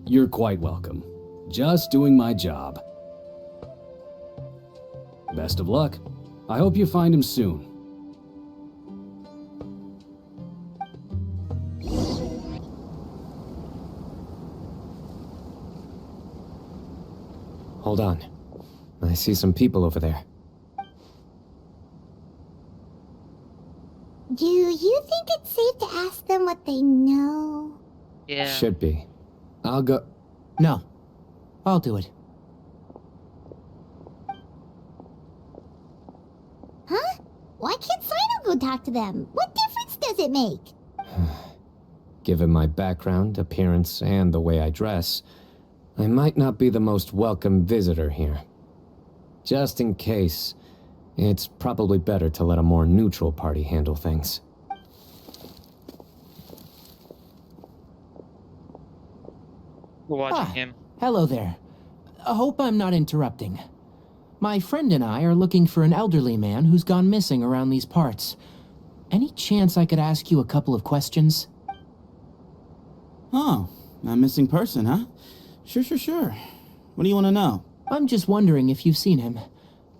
You're quite welcome. Just doing my job. Best of luck. I hope you find him soon. Hold on. I see some people over there. Do you think it's safe to ask them what they know? Yeah. Should be. I'll go. No, I'll do it. Huh? Why can't Cyno go talk to them? What difference does it make? Given my background, appearance, and the way I dress, I might not be the most welcome visitor here. Just in case, it's probably better to let a more neutral party handle things. We're watching him. Hello there. I hope I'm not interrupting. My friend and I are looking for an elderly man who's gone missing around these parts. Any chance I could ask you a couple of questions? Oh, a missing person, huh? Sure. What do you want to know? I'm just wondering if you've seen him.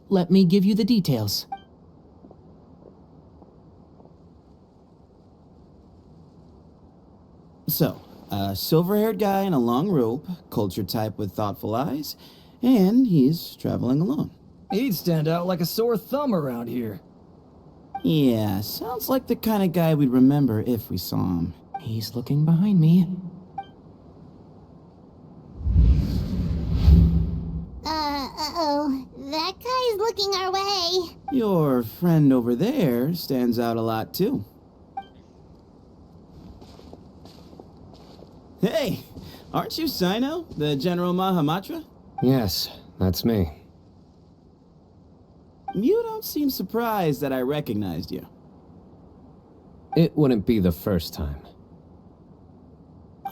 Let me give you the details. So, a silver-haired guy in a long robe, culture type with thoughtful eyes, and he's traveling alone. He'd stand out like a sore thumb around here. Yeah, sounds like the kind of guy we'd remember if we saw him. He's looking behind me. Uh-oh. That guy's looking our way. Your friend over there stands out a lot, too. Hey, aren't you Cyno, the General Mahamatra? Yes, that's me. You don't seem surprised that I recognized you. It wouldn't be the first time.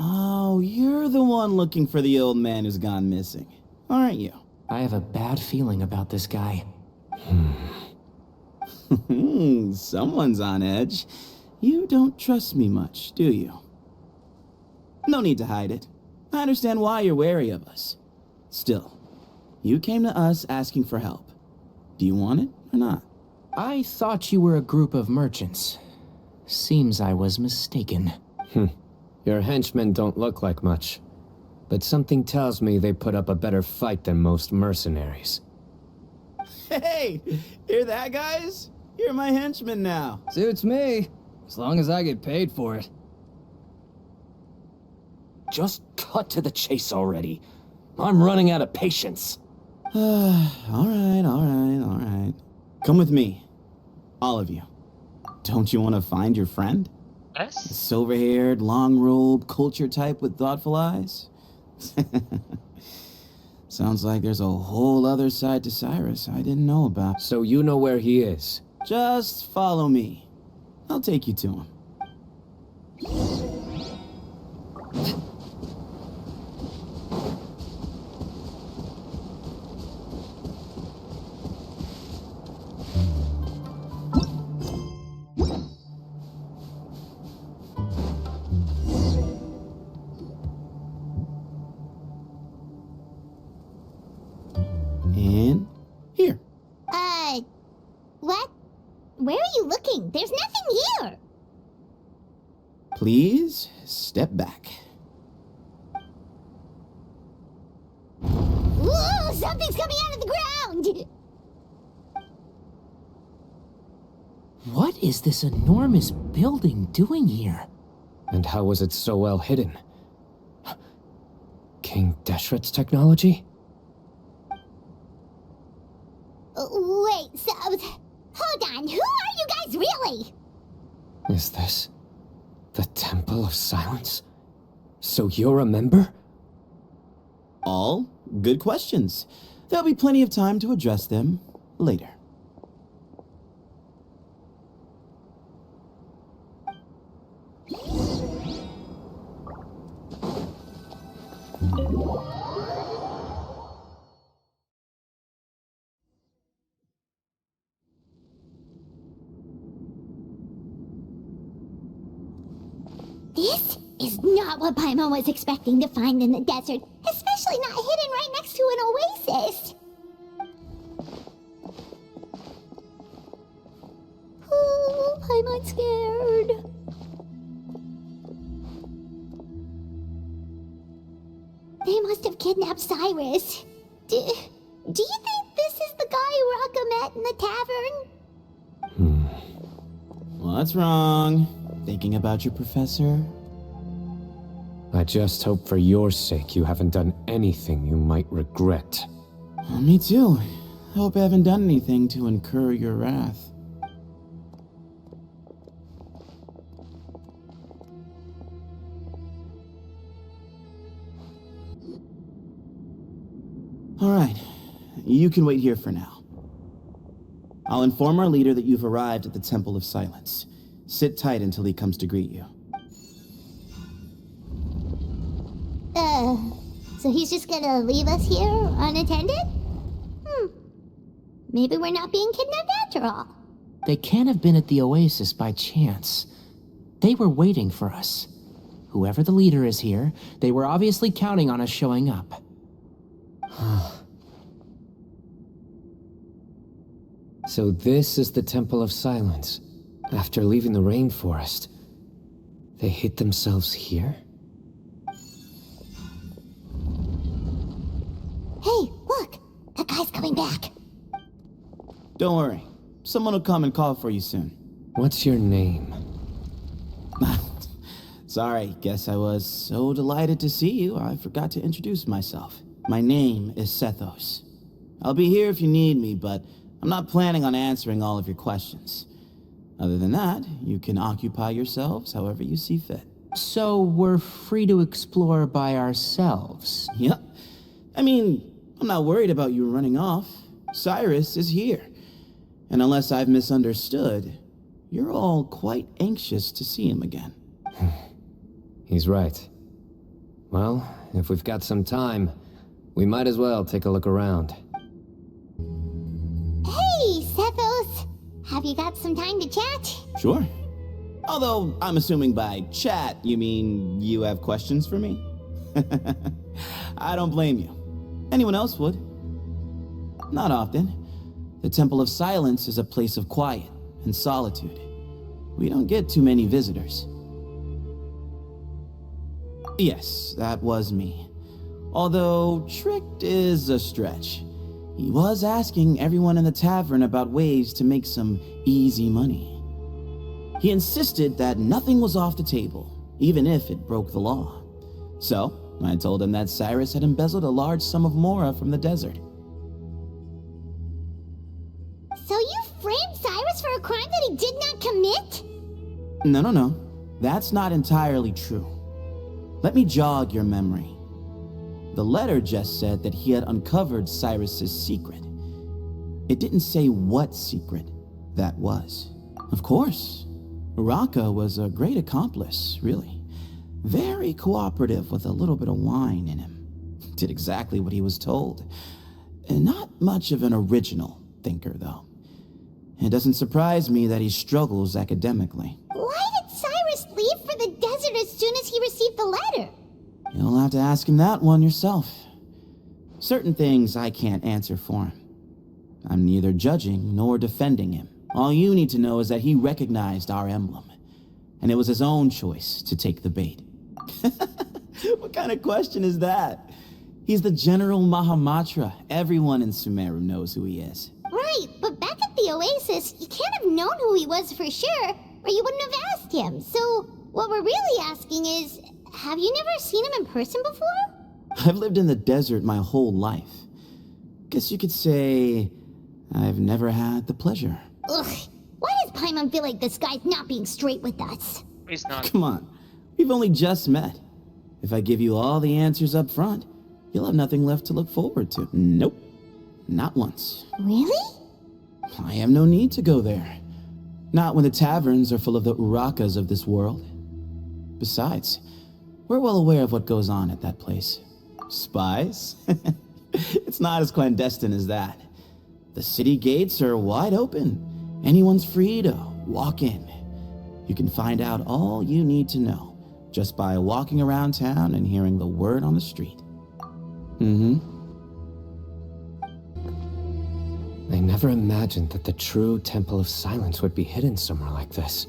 Oh, you're the one looking for the old man who's gone missing, aren't you? I have a bad feeling about this guy. Someone's on edge. You don't trust me much, do you? No need to hide it. I understand why you're wary of us. Still, you came to us asking for help. Do you want it or not? I thought you were a group of merchants. Seems I was mistaken. Your henchmen don't look like much, but something tells me they put up a better fight than most mercenaries. Hey, hear that, guys? You're my henchmen now. Suits me, as long as I get paid for it. Just cut to the chase already. I'm running out of patience. All right. Come with me. All of you. Don't you want to find your friend? Yes? The silver-haired, long-robed, culture type with thoughtful eyes? Sounds like there's a whole other side to Cyrus I didn't know about. So you know where he is? Just follow me. I'll take you to him. And here. What? Where are you looking? There's nothing here. Please step back. Ooh, something's coming out of the ground! What is this enormous building doing here? And how was it so well hidden? King Deshret's technology? Wait, so... Hold on, who are you guys really? Is this the Temple of Silence? So you're a member? All good questions. There'll be plenty of time to address them later. This is not what Paimon was expecting to find in the desert, especially not hidden right next to an oasis. Oh, Paimon's scared. They must have kidnapped Cyrus. Do you think this is the guy Raka met in the tavern? What's wrong? Thinking about your professor? I just hope for your sake you haven't done anything you might regret. Me too. I hope I haven't done anything to incur your wrath. Alright, you can wait here for now. I'll inform our leader that you've arrived at the Temple of Silence. Sit tight until he comes to greet you. So he's just gonna leave us here unattended? Maybe we're not being kidnapped after all. They can't have been at the oasis by chance. They were waiting for us. Whoever the leader is here, they were obviously counting on us showing up. So this is the Temple of Silence. After leaving the rainforest, they hid themselves here? Hey, look! That guy's coming back. Don't worry. Someone will come and call for you soon. What's your name? Sorry, guess I was so delighted to see you, I forgot to introduce myself. My name is Sethos. I'll be here if you need me, but I'm not planning on answering all of your questions. Other than that, you can occupy yourselves however you see fit. So we're free to explore by ourselves? Yep. I mean, I'm not worried about you running off. Cyrus is here. And unless I've misunderstood, you're all quite anxious to see him again. He's right. Well, if we've got some time, we might as well take a look around. Hey, Sethos! Have you got some time to chat? Sure. Although, I'm assuming by chat, you mean you have questions for me? I don't blame you. Anyone else would. Not often. The Temple of Silence is a place of quiet and solitude. We don't get too many visitors. Yes, that was me. Although, tricked is a stretch. He was asking everyone in the tavern about ways to make some easy money. He insisted that nothing was off the table, even if it broke the law. So, I told him that Cyrus had embezzled a large sum of mora from the desert. So you framed Cyrus for a crime that he did not commit? No. That's not entirely true. Let me jog your memory. The letter just said that he had uncovered Cyrus's secret. It didn't say what secret that was. Of course, Uraka was a great accomplice, really. Very cooperative with a little bit of wine in him. Did exactly what he was told. And not much of an original thinker, though. It doesn't surprise me that he struggles academically. Why did Cyrus leave for the desert as soon as he received the letter? You'll have to ask him that one yourself. Certain things I can't answer for him. I'm neither judging nor defending him. All you need to know is that he recognized our emblem, and it was his own choice to take the bait. What kind of question is that? He's the General Mahamatra. Everyone in Sumeru knows who he is. Right, but back at the Oasis, you can't have known who he was for sure, or you wouldn't have asked him. So, what we're really asking is, have you never seen him in person before? I've lived in the desert my whole life. Guess you could say I've never had the pleasure. Ugh, why does Paimon feel like this guy's not being straight with us? He's not. Come on, we've only just met. If I give you all the answers up front, you'll have nothing left to look forward to. Nope, not once. Really? I have no need to go there. Not when the taverns are full of the Urakas of this world. Besides, we're well aware of what goes on at that place. Spies? It's not as clandestine as that. The city gates are wide open. Anyone's free to walk in. You can find out all you need to know just by walking around town and hearing the word on the street. I never imagined that the true Temple of Silence would be hidden somewhere like this.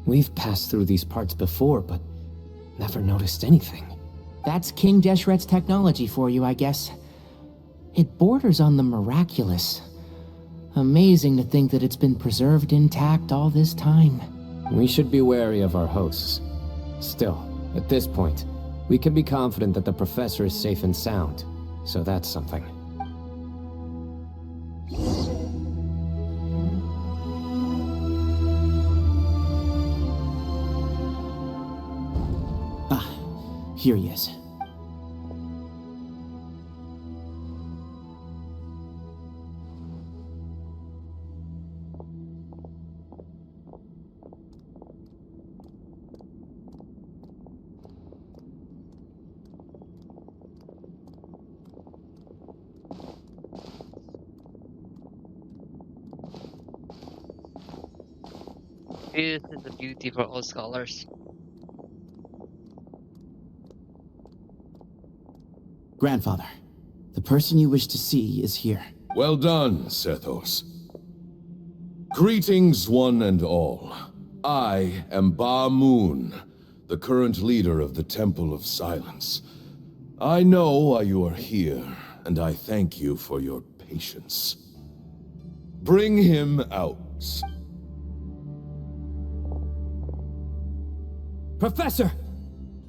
We've passed through these parts before, but never noticed anything. That's King Deshret's technology for you, I guess. It borders on the miraculous. Amazing to think that it's been preserved intact all this time. We should be wary of our hosts. Still, at this point, we can be confident that the professor is safe and sound, so that's something. Here he is. This is the beauty for all scholars. Grandfather, the person you wish to see is here. Well done, Sethos. Greetings, one and all. I am Ba Moon, the current leader of the Temple of Silence. I know why you are here, and I thank you for your patience. Bring him out. Professor!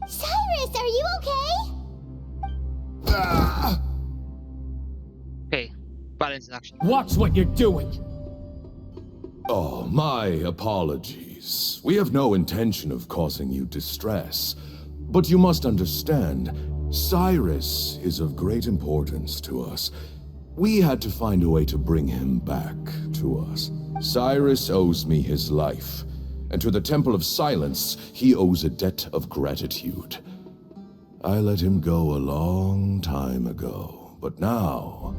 Cyrus, are you okay? Okay, is actually. Watch what you're doing! Oh, my apologies. We have no intention of causing you distress. But you must understand, Cyrus is of great importance to us. We had to find a way to bring him back to us. Cyrus owes me his life, and to the Temple of Silence, he owes a debt of gratitude. I let him go a long time ago, but now,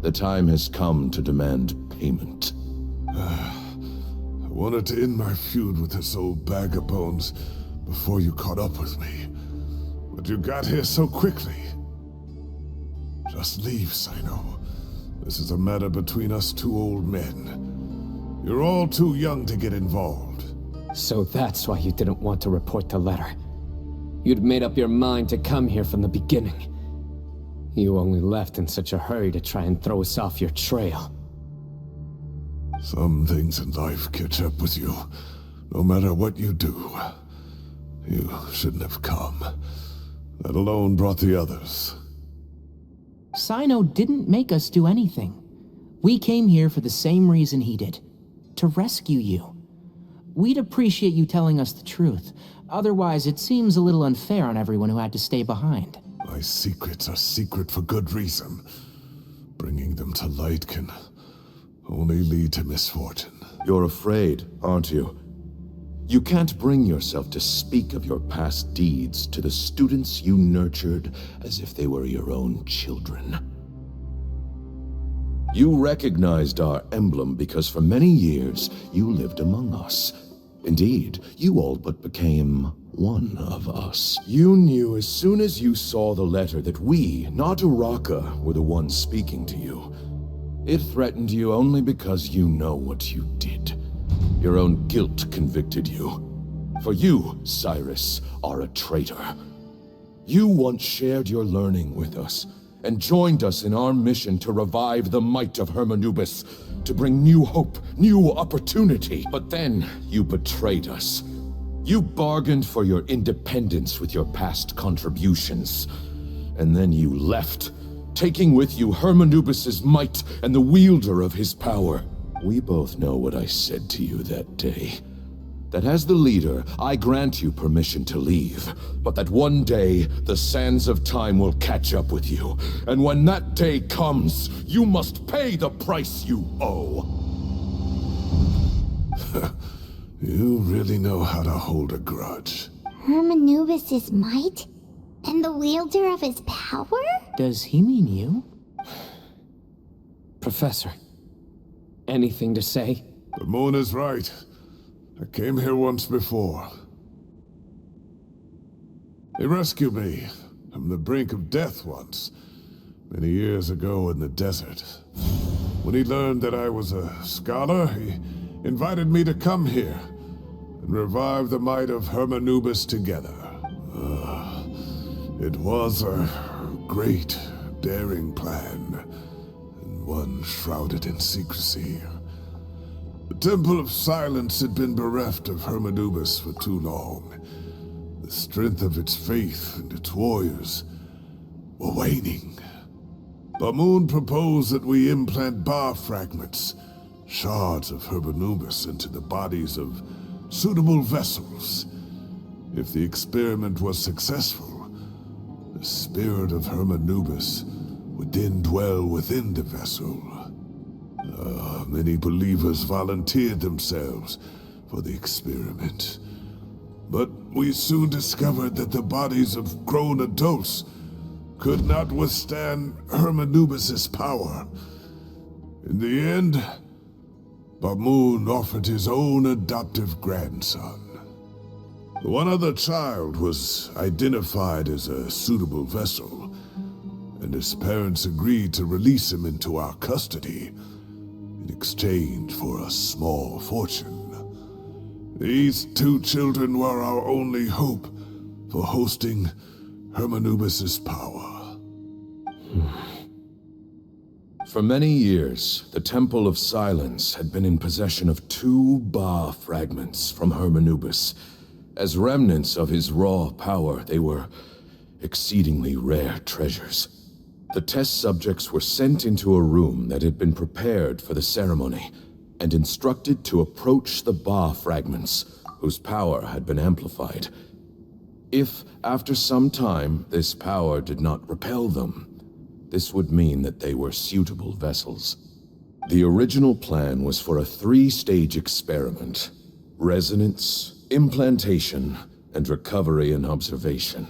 the time has come to demand payment. I wanted to end my feud with this old bag of bones before you caught up with me. But you got here so quickly. Just leave, Cyno. This is a matter between us two old men. You're all too young to get involved. So that's why you didn't want to report the letter. You'd made up your mind to come here from the beginning. You only left in such a hurry to try and throw us off your trail. Some things in life catch up with you, no matter what you do. You shouldn't have come, let alone brought the others. Cyno didn't make us do anything. We came here for the same reason he did. To rescue you. We'd appreciate you telling us the truth. Otherwise, it seems a little unfair on everyone who had to stay behind. My secrets are secret for good reason. Bringing them to light can only lead to misfortune. You're afraid, aren't you? You can't bring yourself to speak of your past deeds to the students you nurtured as if they were your own children. You recognized our emblem because for many years you lived among us. Indeed, you all but became one of us. You knew as soon as you saw the letter that we, not Uraka, were the ones speaking to you. It threatened you only because you know what you did. Your own guilt convicted you. For you, Cyrus, are a traitor. You once shared your learning with us, and joined us in our mission to revive the might of Hermanubis, to bring new hope, new opportunity. But then, you betrayed us. You bargained for your independence with your past contributions. And then you left, taking with you Hermanubis' might and the wielder of his power. We both know what I said to you that day. That as the leader, I grant you permission to leave, but that one day, the sands of time will catch up with you. And when that day comes, you must pay the price you owe. You really know how to hold a grudge. Hermanubis' might? And the wielder of his power? Does he mean you? Professor, anything to say? The moon is right. I came here once before. He rescued me from the brink of death once, many years ago in the desert. When he learned that I was a scholar, he invited me to come here and revive the might of Hermanubis together. It was a great, daring plan, and one shrouded in secrecy. The Temple of Silence had been bereft of Hermanubis for too long. The strength of its faith and its warriors were waning. Bamoon proposed that we implant bar fragments, shards of Hermanubis, into the bodies of suitable vessels. If the experiment was successful, the spirit of Hermanubis would then dwell within the vessel. Many believers volunteered themselves for the experiment. But we soon discovered that the bodies of grown adults could not withstand Hermanubis' power. In the end, Bamoon offered his own adoptive grandson. One other child was identified as a suitable vessel, and his parents agreed to release him into our custody in exchange for a small fortune. These two children were our only hope for hosting Hermanubis' power. For many years, the Temple of Silence had been in possession of 2 Ba fragments from Hermanubis. As remnants of his raw power, they were exceedingly rare treasures. The test subjects were sent into a room that had been prepared for the ceremony and instructed to approach the Ba fragments, whose power had been amplified. If, after some time, this power did not repel them, this would mean that they were suitable vessels. The original plan was for a 3-stage experiment: resonance, implantation, and recovery and observation.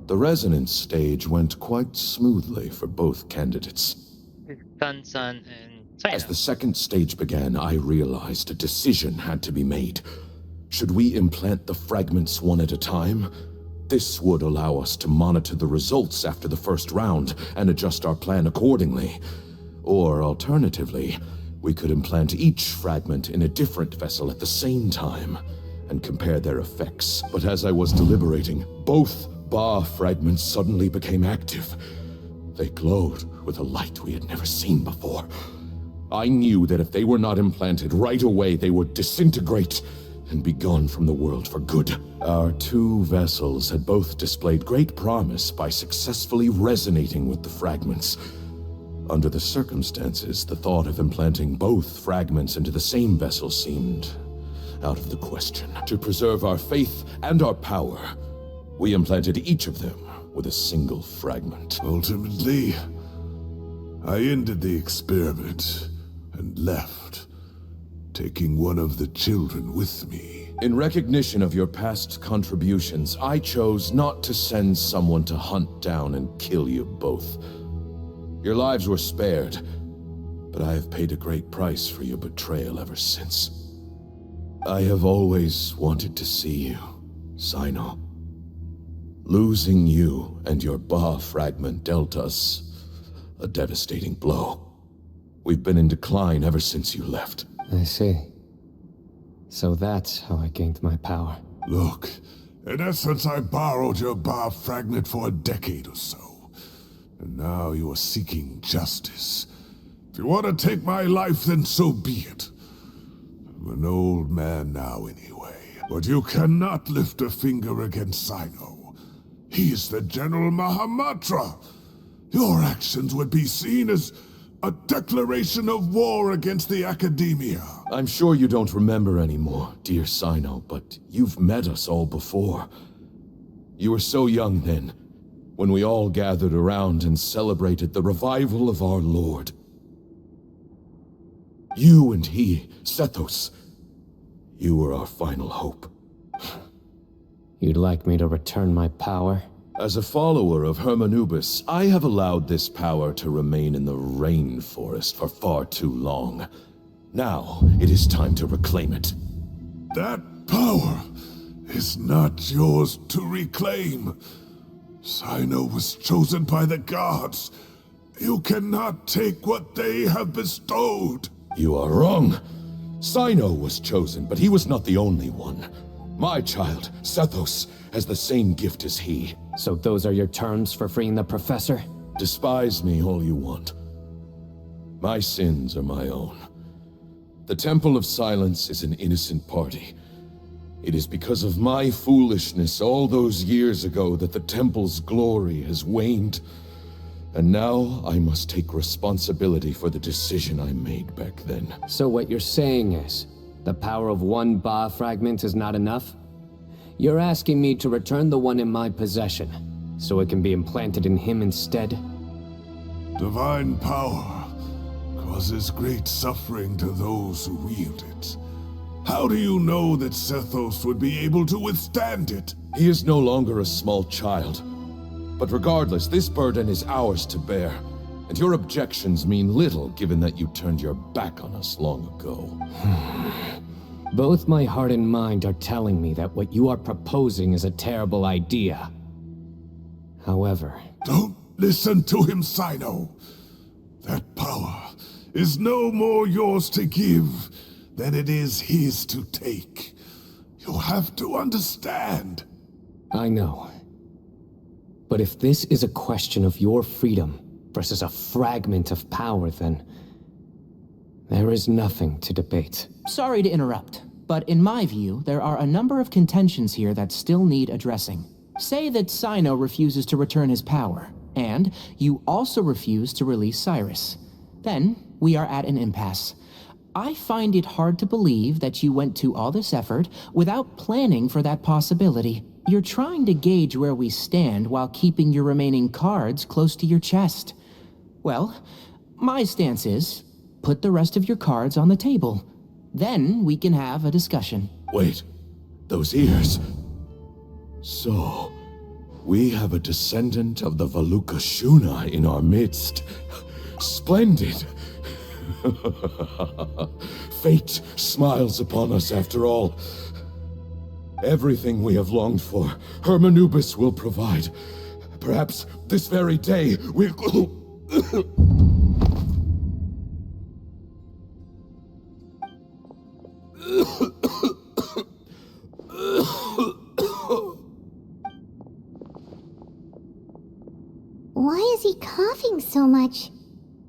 The resonance stage went quite smoothly for both candidates. Sun and Cyno. As the second stage began, I realized a decision had to be made. Should we implant the fragments one at a time? This would allow us to monitor the results after the first round and adjust our plan accordingly. Or alternatively, we could implant each fragment in a different vessel at the same time and compare their effects. But as I was deliberating, both Ba fragments suddenly became active. They glowed with a light we had never seen before. I knew that if they were not implanted right away, they would disintegrate and be gone from the world for good. Our 2 vessels had both displayed great promise by successfully resonating with the fragments. Under the circumstances, the thought of implanting both fragments into the same vessel seemed out of the question. To preserve our faith and our power, we implanted each of them with a single fragment. Ultimately, I ended the experiment and left, taking one of the children with me. In recognition of your past contributions, I chose not to send someone to hunt down and kill you both. Your lives were spared, but I have paid a great price for your betrayal ever since. I have always wanted to see you, Cyno. Losing you and your Ba fragment dealt us a devastating blow. We've been in decline ever since you left. I see. So that's how I gained my power. Look, in essence, I borrowed your Ba fragment for a decade or so. And now you are seeking justice. If you want to take my life, then so be it. I'm an old man now anyway. But you cannot lift a finger against Cyno. He is the General Mahamatra. Your actions would be seen as a declaration of war against the Academia. I'm sure you don't remember anymore, dear Cyno, but you've met us all before. You were so young then, when we all gathered around and celebrated the revival of our Lord. You and he, Sethos, you were our final hope. You'd like me to return my power? As a follower of Hermanubis, I have allowed this power to remain in the rainforest for far too long. Now, it is time to reclaim it. That power is not yours to reclaim. Cyno was chosen by the gods. You cannot take what they have bestowed. You are wrong. Cyno was chosen, but he was not the only one. My child, Sethos, has the same gift as he. So those are your terms for freeing the professor? Despise me all you want. My sins are my own. The Temple of Silence is an innocent party. It is because of my foolishness all those years ago that the Temple's glory has waned. And now I must take responsibility for the decision I made back then. So what you're saying is, the power of one Ba fragment is not enough? You're asking me to return the one in my possession, so it can be implanted in him instead? Divine power causes great suffering to those who wield it. How do you know that Sethos would be able to withstand it? He is no longer a small child. But regardless, this burden is ours to bear. And your objections mean little, given that you turned your back on us long ago. Both my heart and mind are telling me that what you are proposing is a terrible idea. However... Don't listen to him, Cyno. That power is no more yours to give than it is his to take. You have to understand. I know. But if this is a question of your freedom versus a fragment of power, then there is nothing to debate. Sorry to interrupt, but in my view, there are a number of contentions here that still need addressing. Say that Cyno refuses to return his power. and you also refuse to release Cyrus. Then, we are at an impasse. I find it hard to believe that you went to all this effort without planning for that possibility. You're trying to gauge where we stand while keeping your remaining cards close to your chest. Well, my stance is, put the rest of your cards on the table. Then we can have a discussion. Wait, those ears. So, we have a descendant of the Valukashuna in our midst. Splendid. Fate smiles upon us after all. Everything we have longed for, Hermanubis will provide. Perhaps this very day we'll... Why is he coughing so much?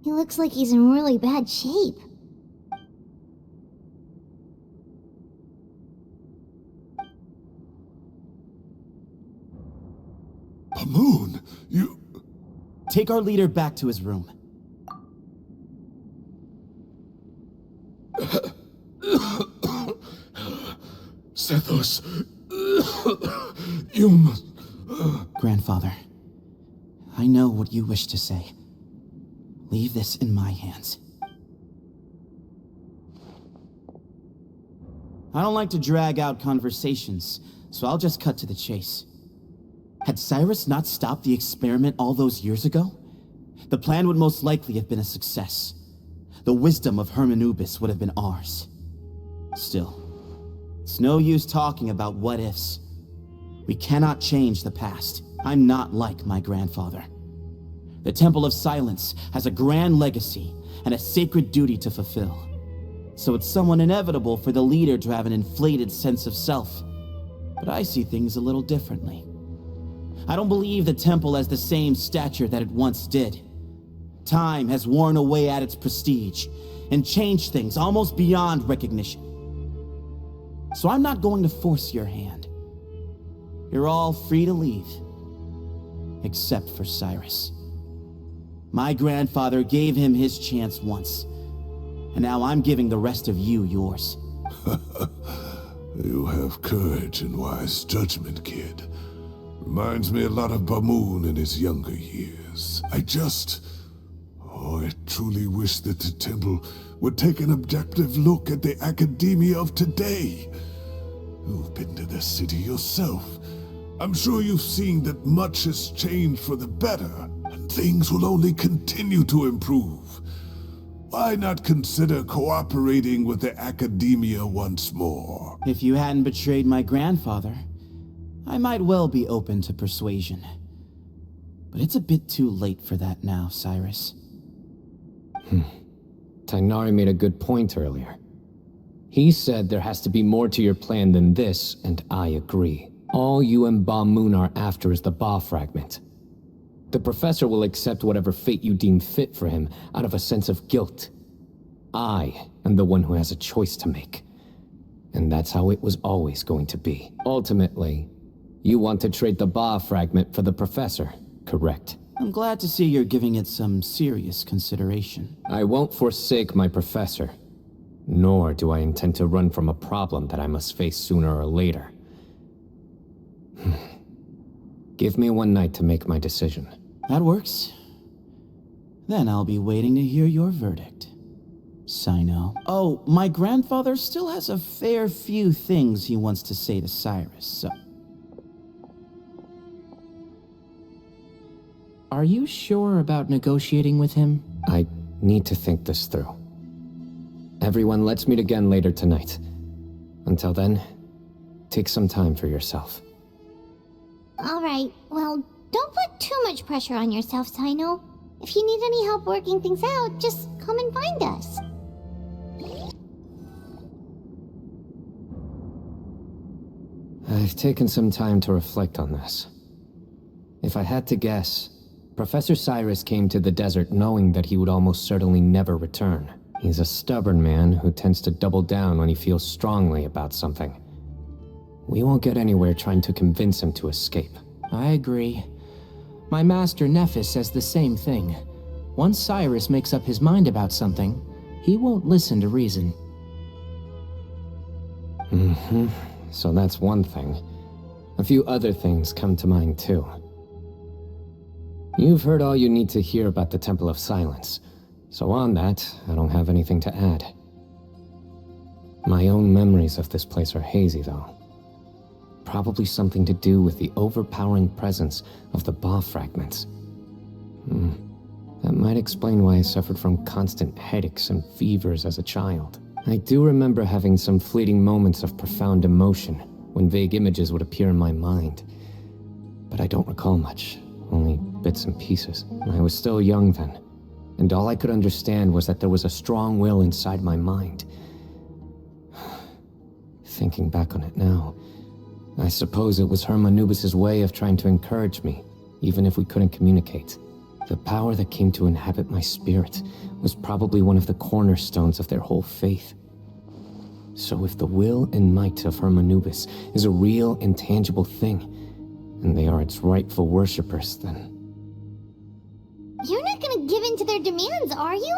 He looks like he's in really bad shape. Pamoon, you... Take our leader back to his room. Sethos, you must... Grandfather, I know what you wish to say. Leave this in my hands. I don't like to drag out conversations, so I'll just cut to the chase. Had Cyrus not stopped the experiment all those years ago, the plan would most likely have been a success. The wisdom of Hermanubis would have been ours. Still, it's no use talking about what-ifs. We cannot change the past. I'm not like my grandfather. The Temple of Silence has a grand legacy and a sacred duty to fulfill. So it's somewhat inevitable for the leader to have an inflated sense of self. But I see things a little differently. I don't believe the temple has the same stature that it once did. Time has worn away at its prestige and changed things almost beyond recognition. So I'm not going to force your hand. You're all free to leave. Except for Cyrus. My grandfather gave him his chance once, and now I'm giving the rest of you yours. You have courage and wise judgment, kid. Reminds me a lot of Bamoon in his younger years. I truly wish that the temple would take an objective look at the academia of today. You've been to the city yourself. I'm sure you've seen that much has changed for the better, and things will only continue to improve. Why not consider cooperating with the academia once more? If you hadn't betrayed my grandfather, I might well be open to persuasion. But it's a bit too late for that now, Cyrus. Tighnari made a good point earlier. He said there has to be more to your plan than this, and I agree. All you and Bamoon are after is the Ba fragment. The professor will accept whatever fate you deem fit for him out of a sense of guilt. I am the one who has a choice to make. And that's how it was always going to be. Ultimately, you want to trade the Ba fragment for the professor, correct? I'm glad to see you're giving it some serious consideration. I won't forsake my professor. Nor do I intend to run from a problem that I must face sooner or later. Give me one night to make my decision. That works. Then I'll be waiting to hear your verdict. Cyno. Oh, my grandfather still has a fair few things he wants to say to Cyrus, so... Are you sure about negotiating with him? I need to think this through. Everyone, let's meet again later tonight. Until then, take some time for yourself. Alright, well, don't put too much pressure on yourself, Cyno. If you need any help working things out, just come and find us. I've taken some time to reflect on this. If I had to guess, Professor Cyrus came to the desert knowing that he would almost certainly never return. He's a stubborn man who tends to double down when he feels strongly about something. We won't get anywhere trying to convince him to escape. I agree. My master Nephis says the same thing. Once Cyrus makes up his mind about something, he won't listen to reason. So that's one thing. A few other things come to mind too. You've heard all you need to hear about the Temple of Silence, so on that, I don't have anything to add. My own memories of this place are hazy, though. Probably something to do with the overpowering presence of the Ba fragments. That might explain why I suffered from constant headaches and fevers as a child. I do remember having some fleeting moments of profound emotion when vague images would appear in my mind. But I don't recall much, only bits and pieces. I was still young then, and all I could understand was that there was a strong will inside my mind. Thinking back on it now, I suppose it was Hermanubis' way of trying to encourage me, even if we couldn't communicate. The power that came to inhabit my spirit was probably one of the cornerstones of their whole faith. So if the will and might of Hermanubis is a real, intangible thing, and they are its rightful worshippers, then... You're not gonna give in to their demands, are you?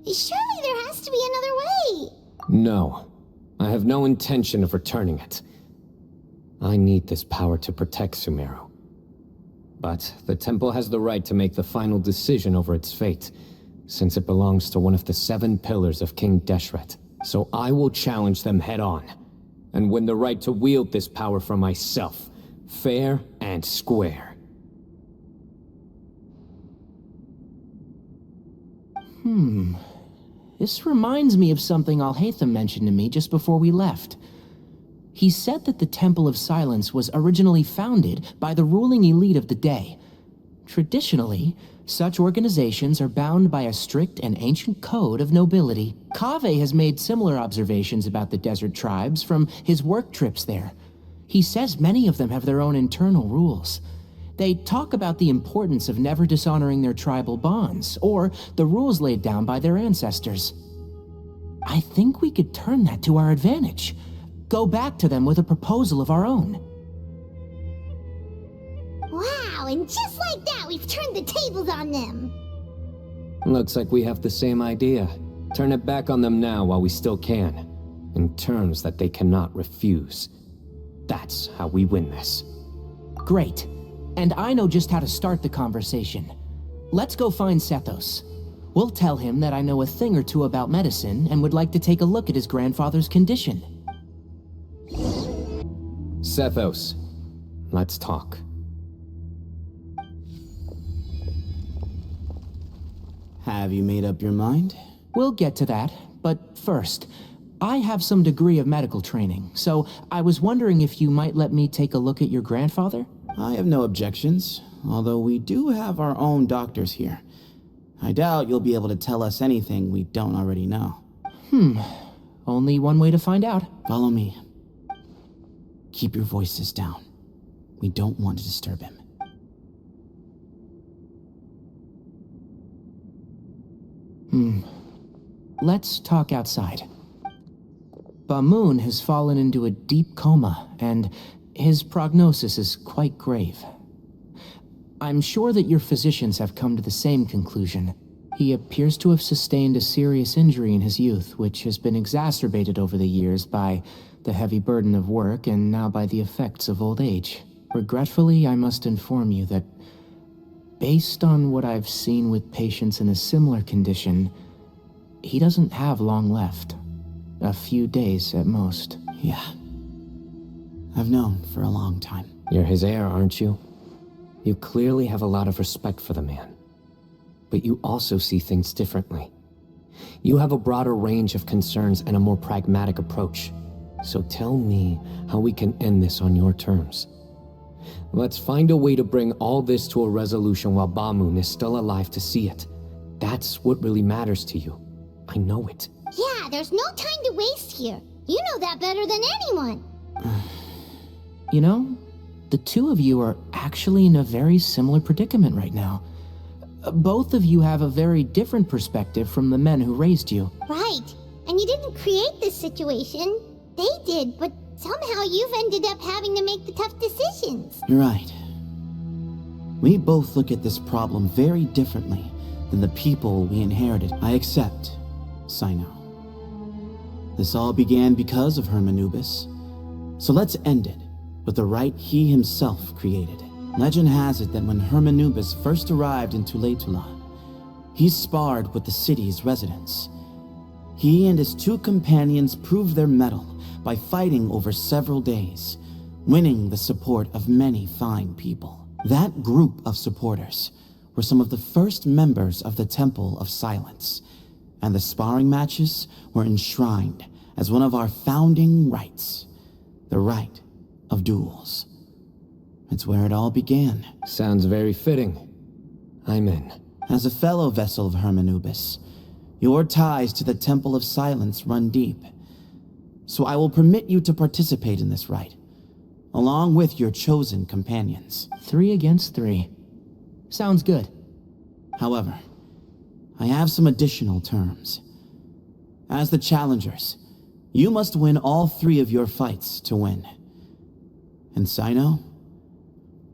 Surely there has to be another way. No. I have no intention of returning it. I need this power to protect Sumeru. But the temple has the right to make the final decision over its fate, since it belongs to one of the 7 pillars of King Deshret. So I will challenge them head-on, and win the right to wield this power for myself, fair and square. This reminds me of something Alhaitham mentioned to me just before we left. He said that the Temple of Silence was originally founded by the ruling elite of the day. Traditionally, such organizations are bound by a strict and ancient code of nobility. Kaveh has made similar observations about the desert tribes from his work trips there. He says many of them have their own internal rules. They talk about the importance of never dishonoring their tribal bonds, or the rules laid down by their ancestors. I think we could turn that to our advantage. Go back to them with a proposal of our own. Wow, and just like that, we've turned the tables on them. Looks like we have the same idea. Turn it back on them now while we still can, in terms that they cannot refuse. That's how we win this. Great. And I know just how to start the conversation. Let's go find Sethos. We'll tell him that I know a thing or two about medicine and would like to take a look at his grandfather's condition. Sethos, let's talk. Have you made up your mind? We'll get to that, but first, I have some degree of medical training, so I was wondering if you might let me take a look at your grandfather? I have no objections, although we do have our own doctors here. I doubt you'll be able to tell us anything we don't already know. Only one way to find out. Follow me. Keep your voices down. We don't want to disturb him. Let's talk outside. Bamoon has fallen into a deep coma, and his prognosis is quite grave. I'm sure that your physicians have come to the same conclusion. He appears to have sustained a serious injury in his youth, which has been exacerbated over the years by the heavy burden of work and now by the effects of old age. Regretfully, I must inform you that, based on what I've seen with patients in a similar condition, he doesn't have long left. A few days at most. Yeah. I've known for a long time. You're his heir, aren't you? You clearly have a lot of respect for the man. But you also see things differently. You have a broader range of concerns and a more pragmatic approach. So tell me how we can end this on your terms. Let's find a way to bring all this to a resolution while Bamoon is still alive to see it. That's what really matters to you. I know it. Yeah, there's no time to waste here. You know that better than anyone. You know, the two of you are actually in a very similar predicament right now. Both of you have a very different perspective from the men who raised you. Right. And you didn't create this situation. They did, but somehow you've ended up having to make the tough decisions. You're right. We both look at this problem very differently than the people we inherited. I accept, Cyno. This all began because of Hermanubis. So let's end it with the rite he himself created. Legend has it that when Hermanubis first arrived in Tuletula, he sparred with the city's residents. He and his 2 companions proved their mettle by fighting over several days, winning the support of many fine people. That group of supporters were some of the first members of the Temple of Silence, and the sparring matches were enshrined as one of our founding rites, the rite of duels. It's where it all began. Sounds very fitting. I'm in. As a fellow vessel of Hermanubis, your ties to the Temple of Silence run deep. So I will permit you to participate in this rite, along with your chosen companions. 3 against 3. Sounds good. However, I have some additional terms. As the challengers, you must win all 3 of your fights to win. And Cyno,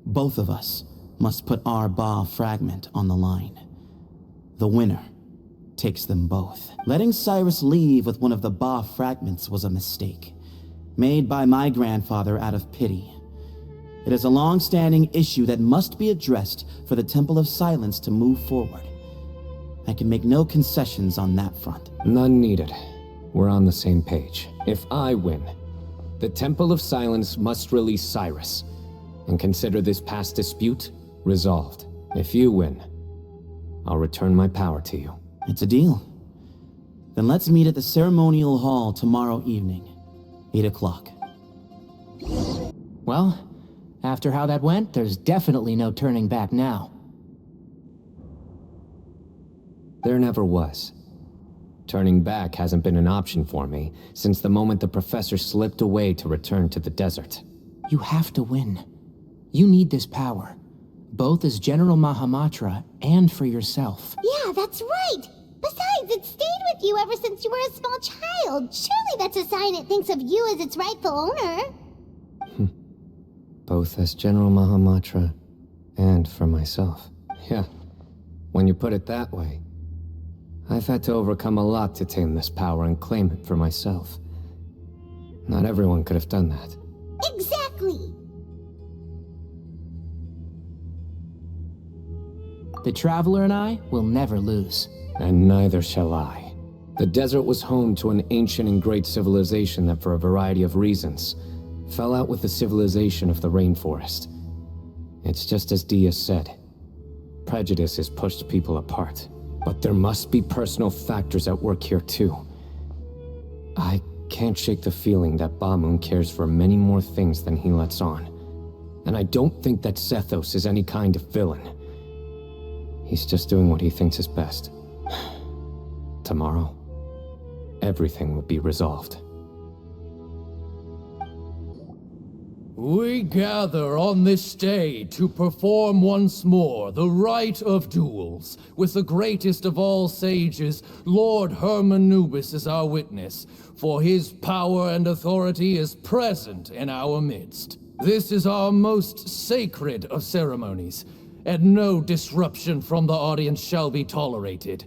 both of us must put our Ba fragment on the line. The winner takes them both. Letting Cyrus leave with one of the Ba fragments was a mistake, made by my grandfather out of pity. It is a long-standing issue that must be addressed for the Temple of Silence to move forward. I can make no concessions on that front. None needed. We're on the same page. If I win, the Temple of Silence must release Cyrus, and consider this past dispute resolved. If you win, I'll return my power to you. It's a deal. Then let's meet at the ceremonial hall tomorrow evening, 8 o'clock. Well, after how that went, there's definitely no turning back now. There never was. Turning back hasn't been an option for me since the moment the professor slipped away to return to the desert. You have to win. You need this power, both as General Mahamatra and for yourself. Yeah, that's right. Besides, it stayed with you ever since you were a small child. Surely that's a sign it thinks of you as its rightful owner. Both as General Mahamatra and for myself. Yeah, when you put it that way. I've had to overcome a lot to tame this power and claim it for myself. Not everyone could have done that. Exactly. The Traveler and I will never lose. And neither shall I. The desert was home to an ancient and great civilization that, for a variety of reasons, fell out with the civilization of the rainforest. It's just as Dia said. Prejudice has pushed people apart. But there must be personal factors at work here too. I can't shake the feeling that Bamoon cares for many more things than he lets on. And I don't think that Sethos is any kind of villain. He's just doing what he thinks is best. Tomorrow, everything will be resolved. We gather on this day to perform once more the rite of duels, with the greatest of all sages, Lord Hermanubis, as our witness, for his power and authority is present in our midst. This is our most sacred of ceremonies, and no disruption from the audience shall be tolerated.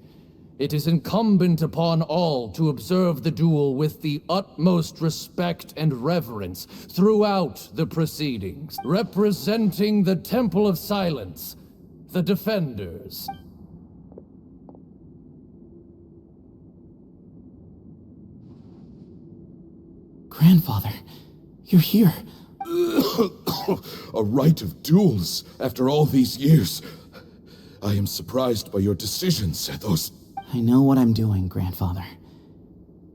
It is incumbent upon all to observe the duel with the utmost respect and reverence throughout the proceedings. Representing the Temple of Silence, the Defenders. Grandfather, you're here. A rite of duels after all these years. I am surprised by your decision, Sethos. I know what I'm doing, Grandfather.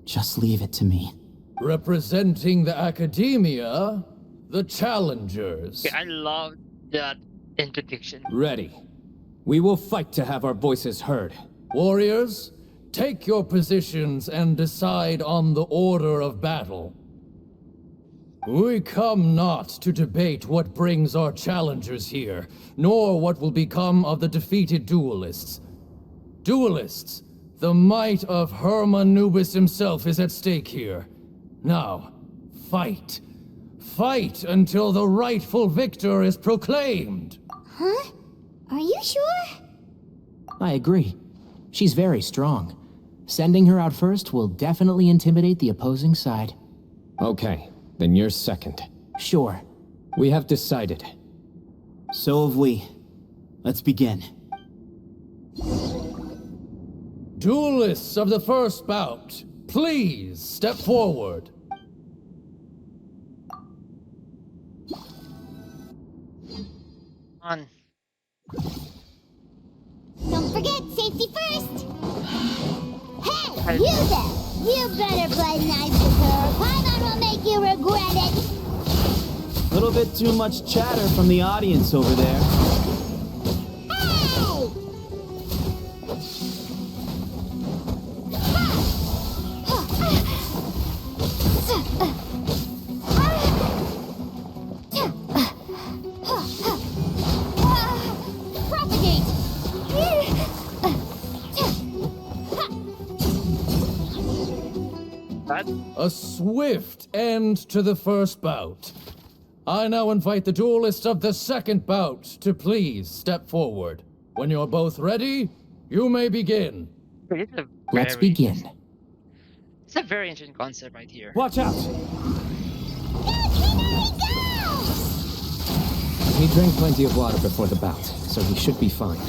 Just leave it to me. Representing the Academia, the Challengers. Yeah, I love that interdiction. Ready. We will fight to have our voices heard. Warriors, take your positions and decide on the order of battle. We come not to debate what brings our challengers here, nor what will become of the defeated duelists. Duelists, the might of Hermanubis himself is at stake here. Now, fight. Fight until the rightful victor is proclaimed. Huh? Are you sure? I agree. She's very strong. Sending her out first will definitely intimidate the opposing side. Okay, then you're second. Sure. We have decided. So have we. Let's begin. Duelists of the first bout, please step forward. On. Don't forget, safety first! Hey, you there! You better play nice with her. Paimon will make you regret it! A little bit too much chatter from the audience over there. Hey! Propagate! A swift end to the first bout. I now invite the duelists of the second bout to please step forward. When you're both ready, you may begin. Let's begin. It's a very interesting concept right here. Watch out! He drank plenty of water before the bout, so he should be fine.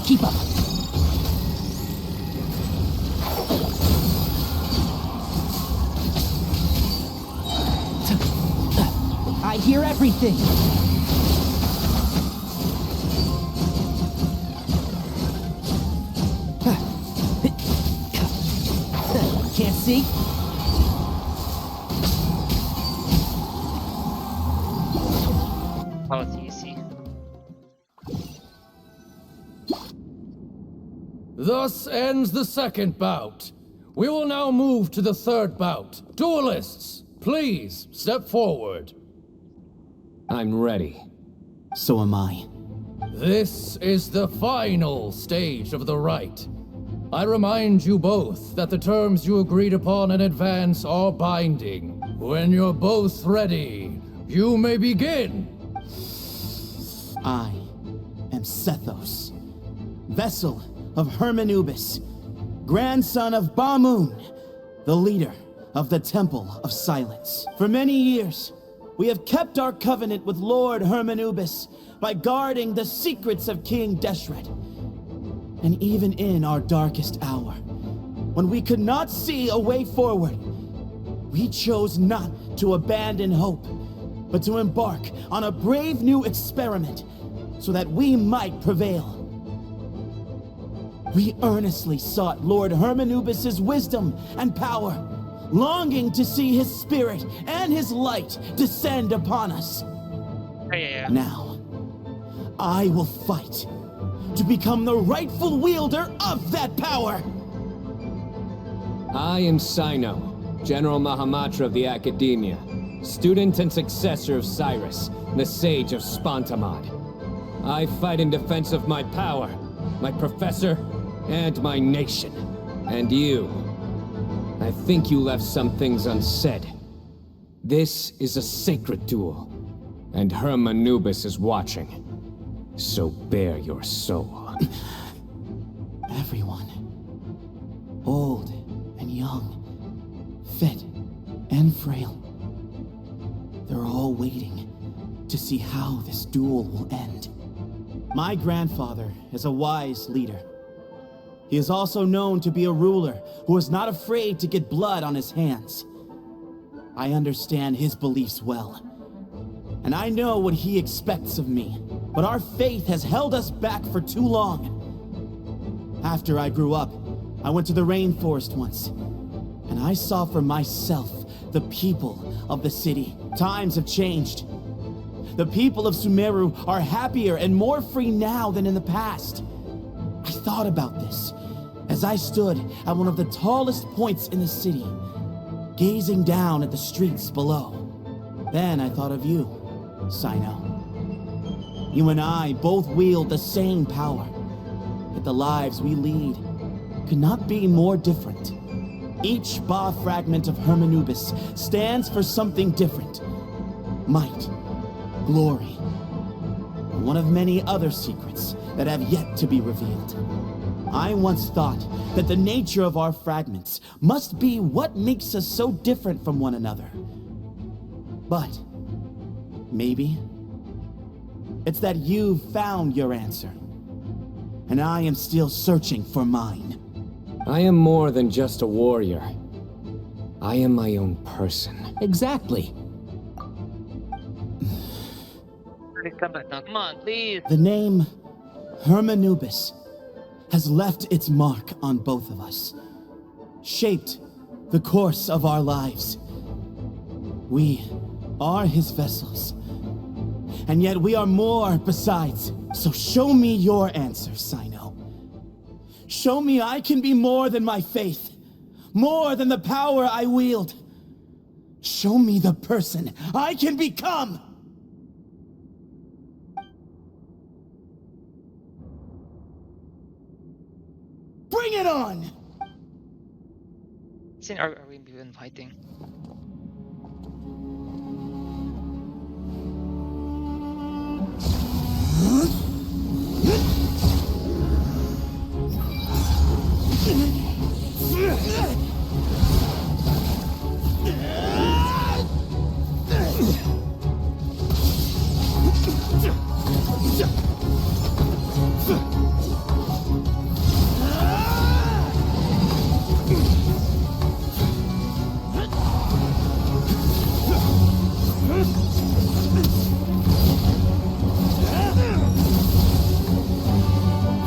Keep up. I hear everything. Can't see? Oh, it's easy. Thus ends the second bout. We will now move to the third bout. Duelists, please step forward. I'm ready. So am I. This is the final stage of the rite. I remind you both that the terms you agreed upon in advance are binding. When you're both ready, you may begin. I am Sethos, vessel of Hermanubis, grandson of Bamun, the leader of the Temple of Silence. For many years, we have kept our covenant with Lord Hermanubis by guarding the secrets of King Deshret. And even in our darkest hour, when we could not see a way forward, we chose not to abandon hope, but to embark on a brave new experiment so that we might prevail. We earnestly sought Lord Hermanubis' wisdom and power, longing to see his spirit and his light descend upon us. Now, I will fight to become the rightful wielder of that power. I am Cyno, General Mahamatra of the Academia, student and successor of Cyrus, the Sage of Spantamad. I fight in defense of my power, my professor, and my nation. And you. I think you left some things unsaid. This is a sacred duel, and Hermanubis is watching. So bare your soul. Everyone, old and young, fit and frail, they're all waiting to see how this duel will end. My grandfather is a wise leader. He is also known to be a ruler who is not afraid to get blood on his hands. I understand his beliefs well, and I know what he expects of me. But our faith has held us back for too long. After I grew up, I went to the rainforest once, and I saw for myself the people of the city. Times have changed. The people of Sumeru are happier and more free now than in the past. I thought about this as I stood at one of the tallest points in the city, gazing down at the streets below. Then I thought of you, Cyno. You and I both wield the same power, yet the lives we lead could not be more different. Each Ba fragment of Hermanubis stands for something different. Might, glory, one of many other secrets that have yet to be revealed. I once thought that the nature of our fragments must be what makes us so different from one another. But maybe it's that you've found your answer, and I am still searching for mine. I am more than just a warrior. I am my own person. Exactly. Come back now. Come on, please. The name Hermanubis has left its mark on both of us, shaped the course of our lives. We are his vessels, and yet we are more besides. So show me your answer, Cyno. Show me I can be more than my faith, more than the power I wield. Show me the person I can become! Bring it on! Are we even fighting?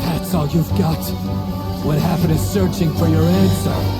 That's all you've got? What happened is searching for your answer.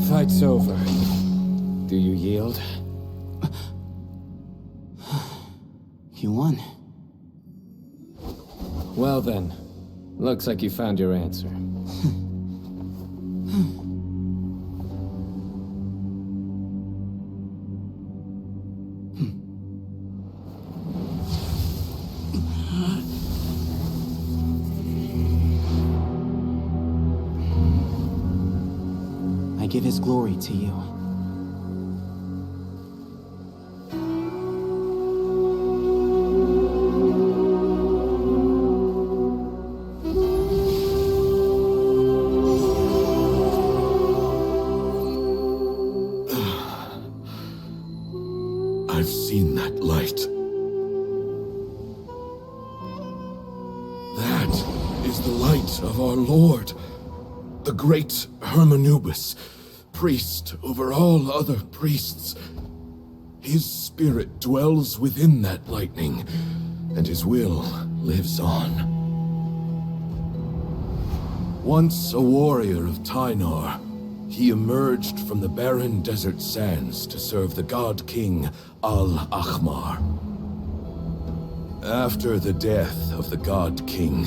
Fight's over. Do you yield? You won. Well then, looks like you found your answer. I give his glory to you. I've seen that light. That is the light of our Lord, the great Hermanubis, priest over all other priests. His spirit dwells within that lightning, and his will lives on. Once a warrior of Tynar, he emerged from the barren desert sands to serve the god king Al-Ahmar. After the death of the god king,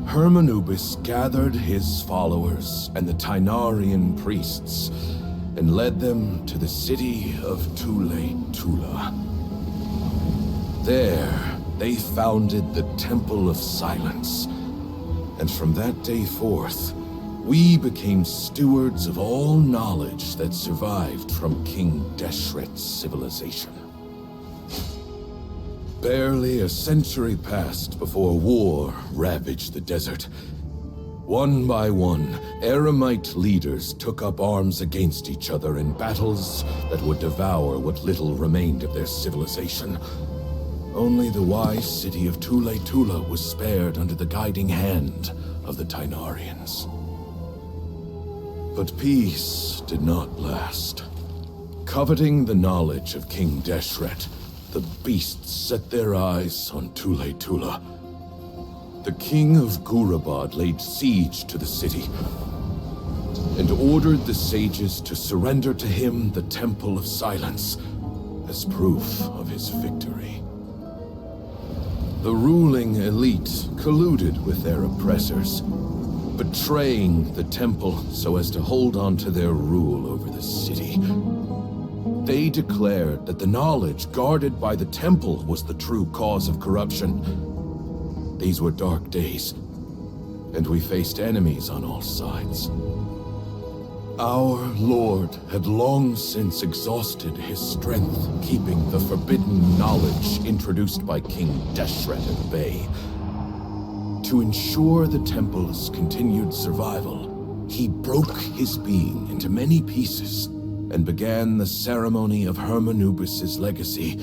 Hermanubis gathered his followers and the Tynarian priests and led them to the city of Tule-Tula. There, they founded the Temple of Silence, and from that day forth, we became stewards of all knowledge that survived from King Deshret's civilization. Barely a century passed before war ravaged the desert. One by one, Eremite leaders took up arms against each other in battles that would devour what little remained of their civilization. only the wise city of Tula was spared under the guiding hand of the Tainarians. But peace did not last. Coveting the knowledge of King Deshret, the beasts set their eyes on Tula. The king of Gurabad laid siege to the city and ordered the sages to surrender to him the Temple of Silence as proof of his victory. The ruling elite colluded with their oppressors, betraying the temple so as to hold on to their rule over the city. They declared that the knowledge guarded by the temple was the true cause of corruption. These were dark days, and we faced enemies on all sides. Our lord had long since exhausted his strength, keeping the forbidden knowledge introduced by King Deshret at bay. To ensure the temple's continued survival, he broke his being into many pieces and began the ceremony of Hermanubis' legacy,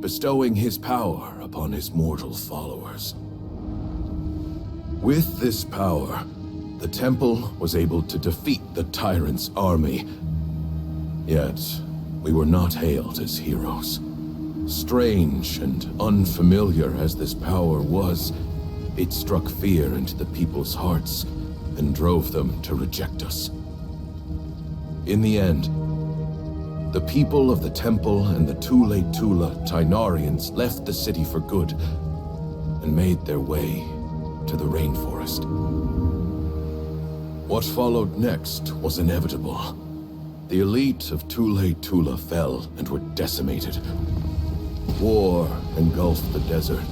bestowing his power upon his mortal followers. With this power, the temple was able to defeat the tyrant's army. Yet, we were not hailed as heroes. Strange and unfamiliar as this power was, it struck fear into the people's hearts and drove them to reject us. In the end, the people of the temple and the Tula Tainarians left the city for good and made their way to the rainforest. What followed next was inevitable. The elite of Tula fell and were decimated. War engulfed the desert.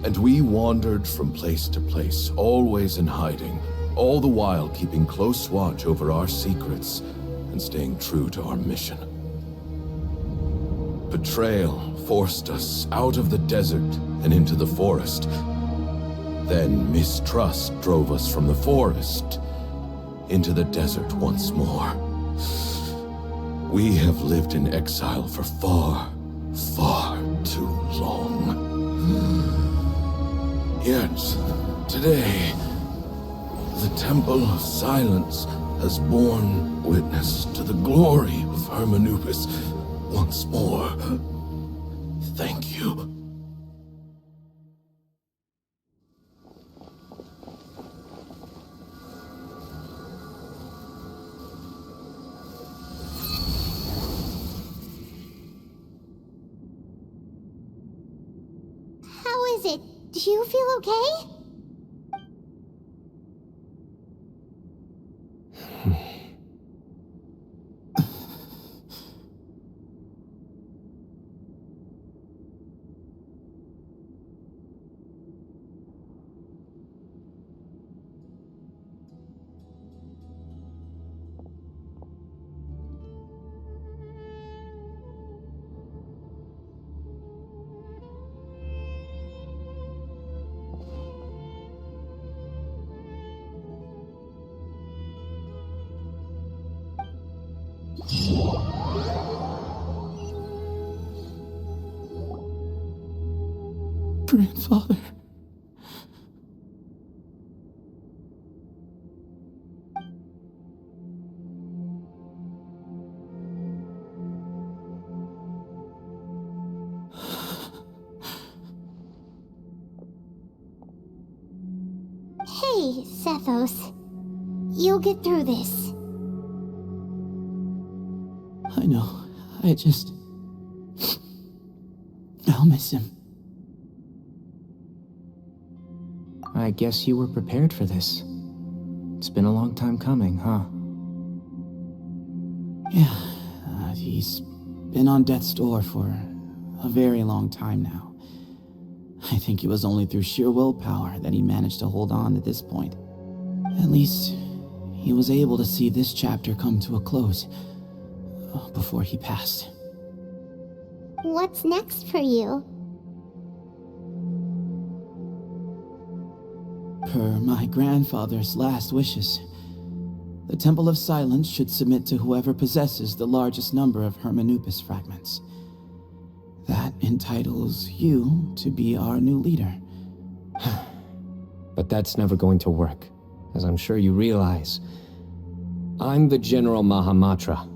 And we wandered from place to place, always in hiding, all the while keeping close watch over our secrets and staying true to our mission. Betrayal forced us out of the desert and into the forest. Then mistrust drove us from the forest into the desert once more. We have lived in exile for far, far too long. Yet, today, the Temple of Silence has borne witness to the glory of Hermanubis once more. Thank you. How is it? Do you feel okay? Grandfather. Hey, Sethos. You'll get through this. I know. I'll miss him. I guess you were prepared for this. It's been a long time coming, huh? Yeah, he's been on death's door for a very long time now. I think it was only through sheer willpower that he managed to hold on to this point. At least, he was able to see this chapter come to a close before he passed. What's next for you? Per my grandfather's last wishes, the Temple of Silence should submit to whoever possesses the largest number of Hermanubis fragments. That entitles you to be our new leader. But that's never going to work, as I'm sure you realize. I'm the General Mahamatra.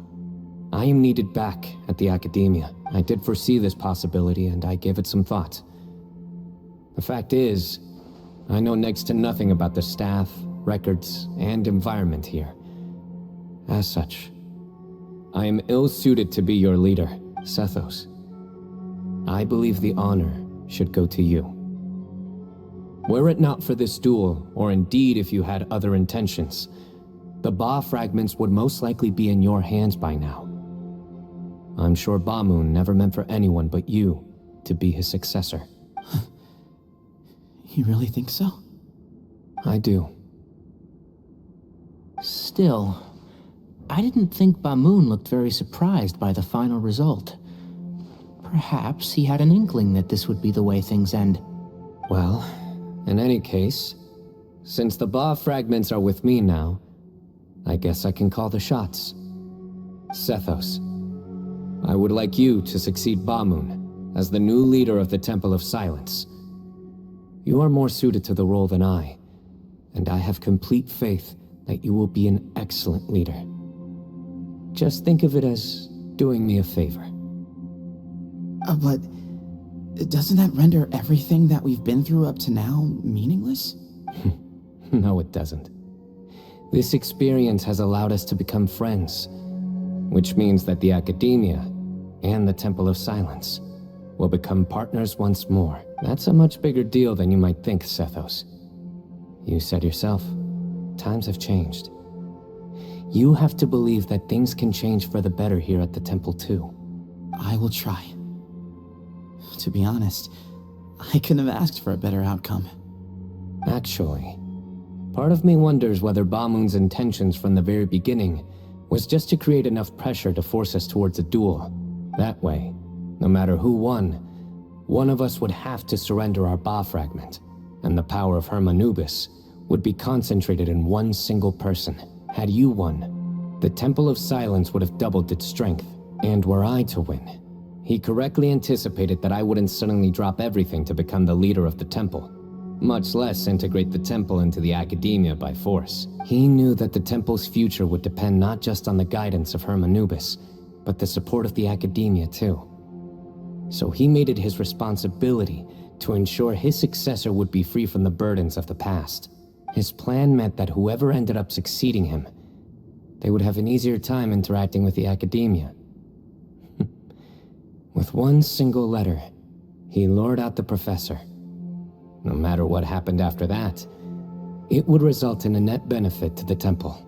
I am needed back at the Academia. I did foresee this possibility, and I gave it some thought. The fact is, I know next to nothing about the staff, records, and environment here. As such, I am ill-suited to be your leader, Sethos. I believe the honor should go to you. Were it not for this duel, or indeed if you had other intentions, the Ba fragments would most likely be in your hands by now. I'm sure Bamoon never meant for anyone but you to be his successor. You really think so? I do. Still, I didn't think Bamoon looked very surprised by the final result. Perhaps he had an inkling that this would be the way things end. Well, in any case, since the Ba fragments are with me now, I guess I can call the shots. Sethos, I would like you to succeed Bamoon as the new leader of the Temple of Silence. You are more suited to the role than I, and I have complete faith that you will be an excellent leader. Just think of it as doing me a favor. But doesn't that render everything that we've been through up to now meaningless? No, it doesn't. This experience has allowed us to become friends, which means that the Academia and the Temple of Silence will become partners once more. That's a much bigger deal than you might think, Sethos. You said yourself, times have changed. You have to believe that things can change for the better here at the temple too. I will try. To be honest, I couldn't have asked for a better outcome. Actually, part of me wonders whether Bamoon's intentions from the very beginning was just to create enough pressure to force us towards a duel. That way, no matter who won, one of us would have to surrender our Ba fragment, and the power of Hermanubis would be concentrated in one single person. Had you won, the Temple of Silence would have doubled its strength. And were I to win, he correctly anticipated that I wouldn't suddenly drop everything to become the leader of the temple, much less integrate the temple into the Academia by force. He knew that the temple's future would depend not just on the guidance of Hermanubis, but the support of the Academia too. So he made it his responsibility to ensure his successor would be free from the burdens of the past. His plan meant that whoever ended up succeeding him, they would have an easier time interacting with the Academia. With one single letter, he lured out the professor. No matter what happened after that, it would result in a net benefit to the temple.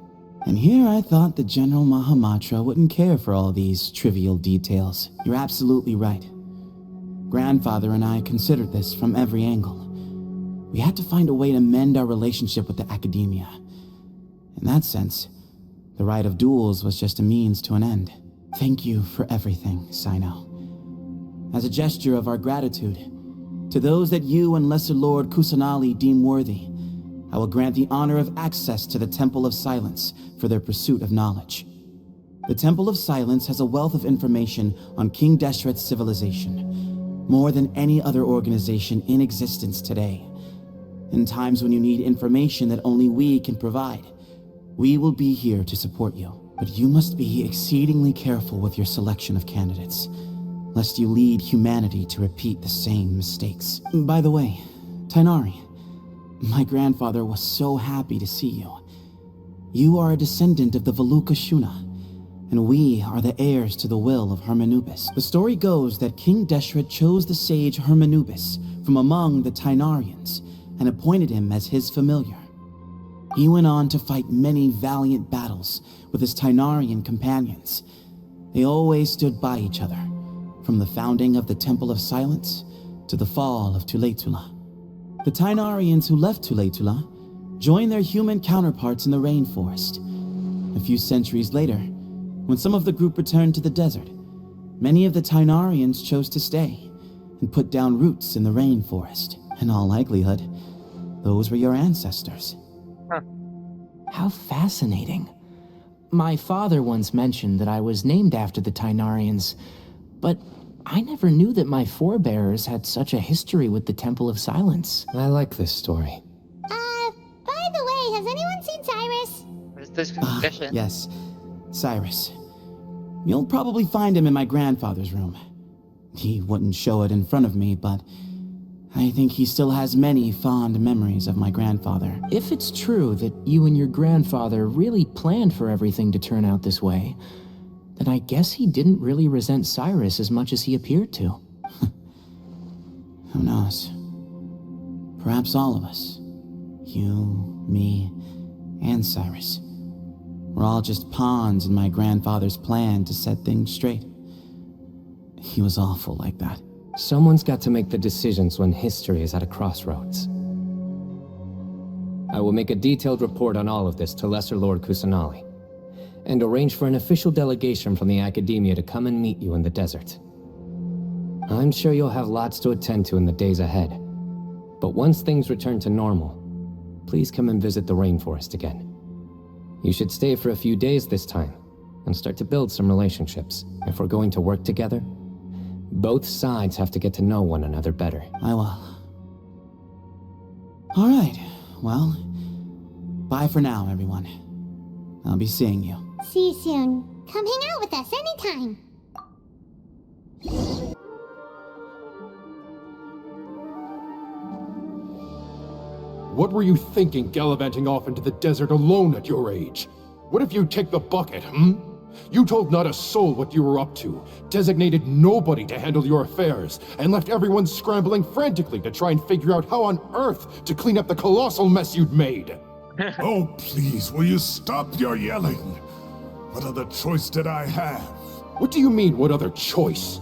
And here I thought the General Mahamatra wouldn't care for all these trivial details. You're absolutely right. Grandfather and I considered this from every angle. We had to find a way to mend our relationship with the Academia. In that sense, the right of duels was just a means to an end. Thank you for everything, Cyno. As a gesture of our gratitude, to those that you and Lesser Lord Kusanali deem worthy, I will grant the honor of access to the Temple of Silence for their pursuit of knowledge. The Temple of Silence has a wealth of information on King Deshret's civilization, more than any other organization in existence today. In times when you need information that only we can provide, we will be here to support you. But you must be exceedingly careful with your selection of candidates, lest you lead humanity to repeat the same mistakes. By the way, Tainari, my grandfather was so happy to see you. You are a descendant of the Veluka Shuna, and we are the heirs to the will of Hermanubis. The story goes that King Deshret chose the sage Hermanubis from among the Tainarians and appointed him as his familiar. He went on to fight many valiant battles with his Tainarian companions. They always stood by each other, from the founding of the Temple of Silence to the fall of Tuletula. The Tainarians who left Tuletula joined their human counterparts in the rainforest. A few centuries later, when some of the group returned to the desert, many of the Tainarians chose to stay and put down roots in the rainforest. In all likelihood, those were your ancestors. How fascinating. My father once mentioned that I was named after the Tainarians, but I never knew that my forebears had such a history with the Temple of Silence. I like this story. By the way, has anyone seen Cyrus? What's this confession? Yes, Cyrus. You'll probably find him in my grandfather's room. He wouldn't show it in front of me, but I think he still has many fond memories of my grandfather. If it's true that you and your grandfather really planned for everything to turn out this way, then I guess he didn't really resent Cyrus as much as he appeared to. Who knows? Perhaps all of us. You, me, and Cyrus. We're all just pawns in my grandfather's plan to set things straight. He was awful like that. Someone's got to make the decisions when history is at a crossroads. I will make a detailed report on all of this to Lesser Lord Kusanali, and arrange for an official delegation from the Academia to come and meet you in the desert. I'm sure you'll have lots to attend to in the days ahead, but once things return to normal, please come and visit the rainforest again. You should stay for a few days this time, and start to build some relationships. If we're going to work together, both sides have to get to know one another better. I will. All right, well, bye for now, everyone. I'll be seeing you. See you soon. Come hang out with us anytime. What were you thinking gallivanting off into the desert alone at your age? What if you take the bucket, You told not a soul what you were up to, designated nobody to handle your affairs, and left everyone scrambling frantically to try and figure out how on earth to clean up the colossal mess you'd made. Oh, please, will you stop your yelling? What other choice did I have? What do you mean, what other choice?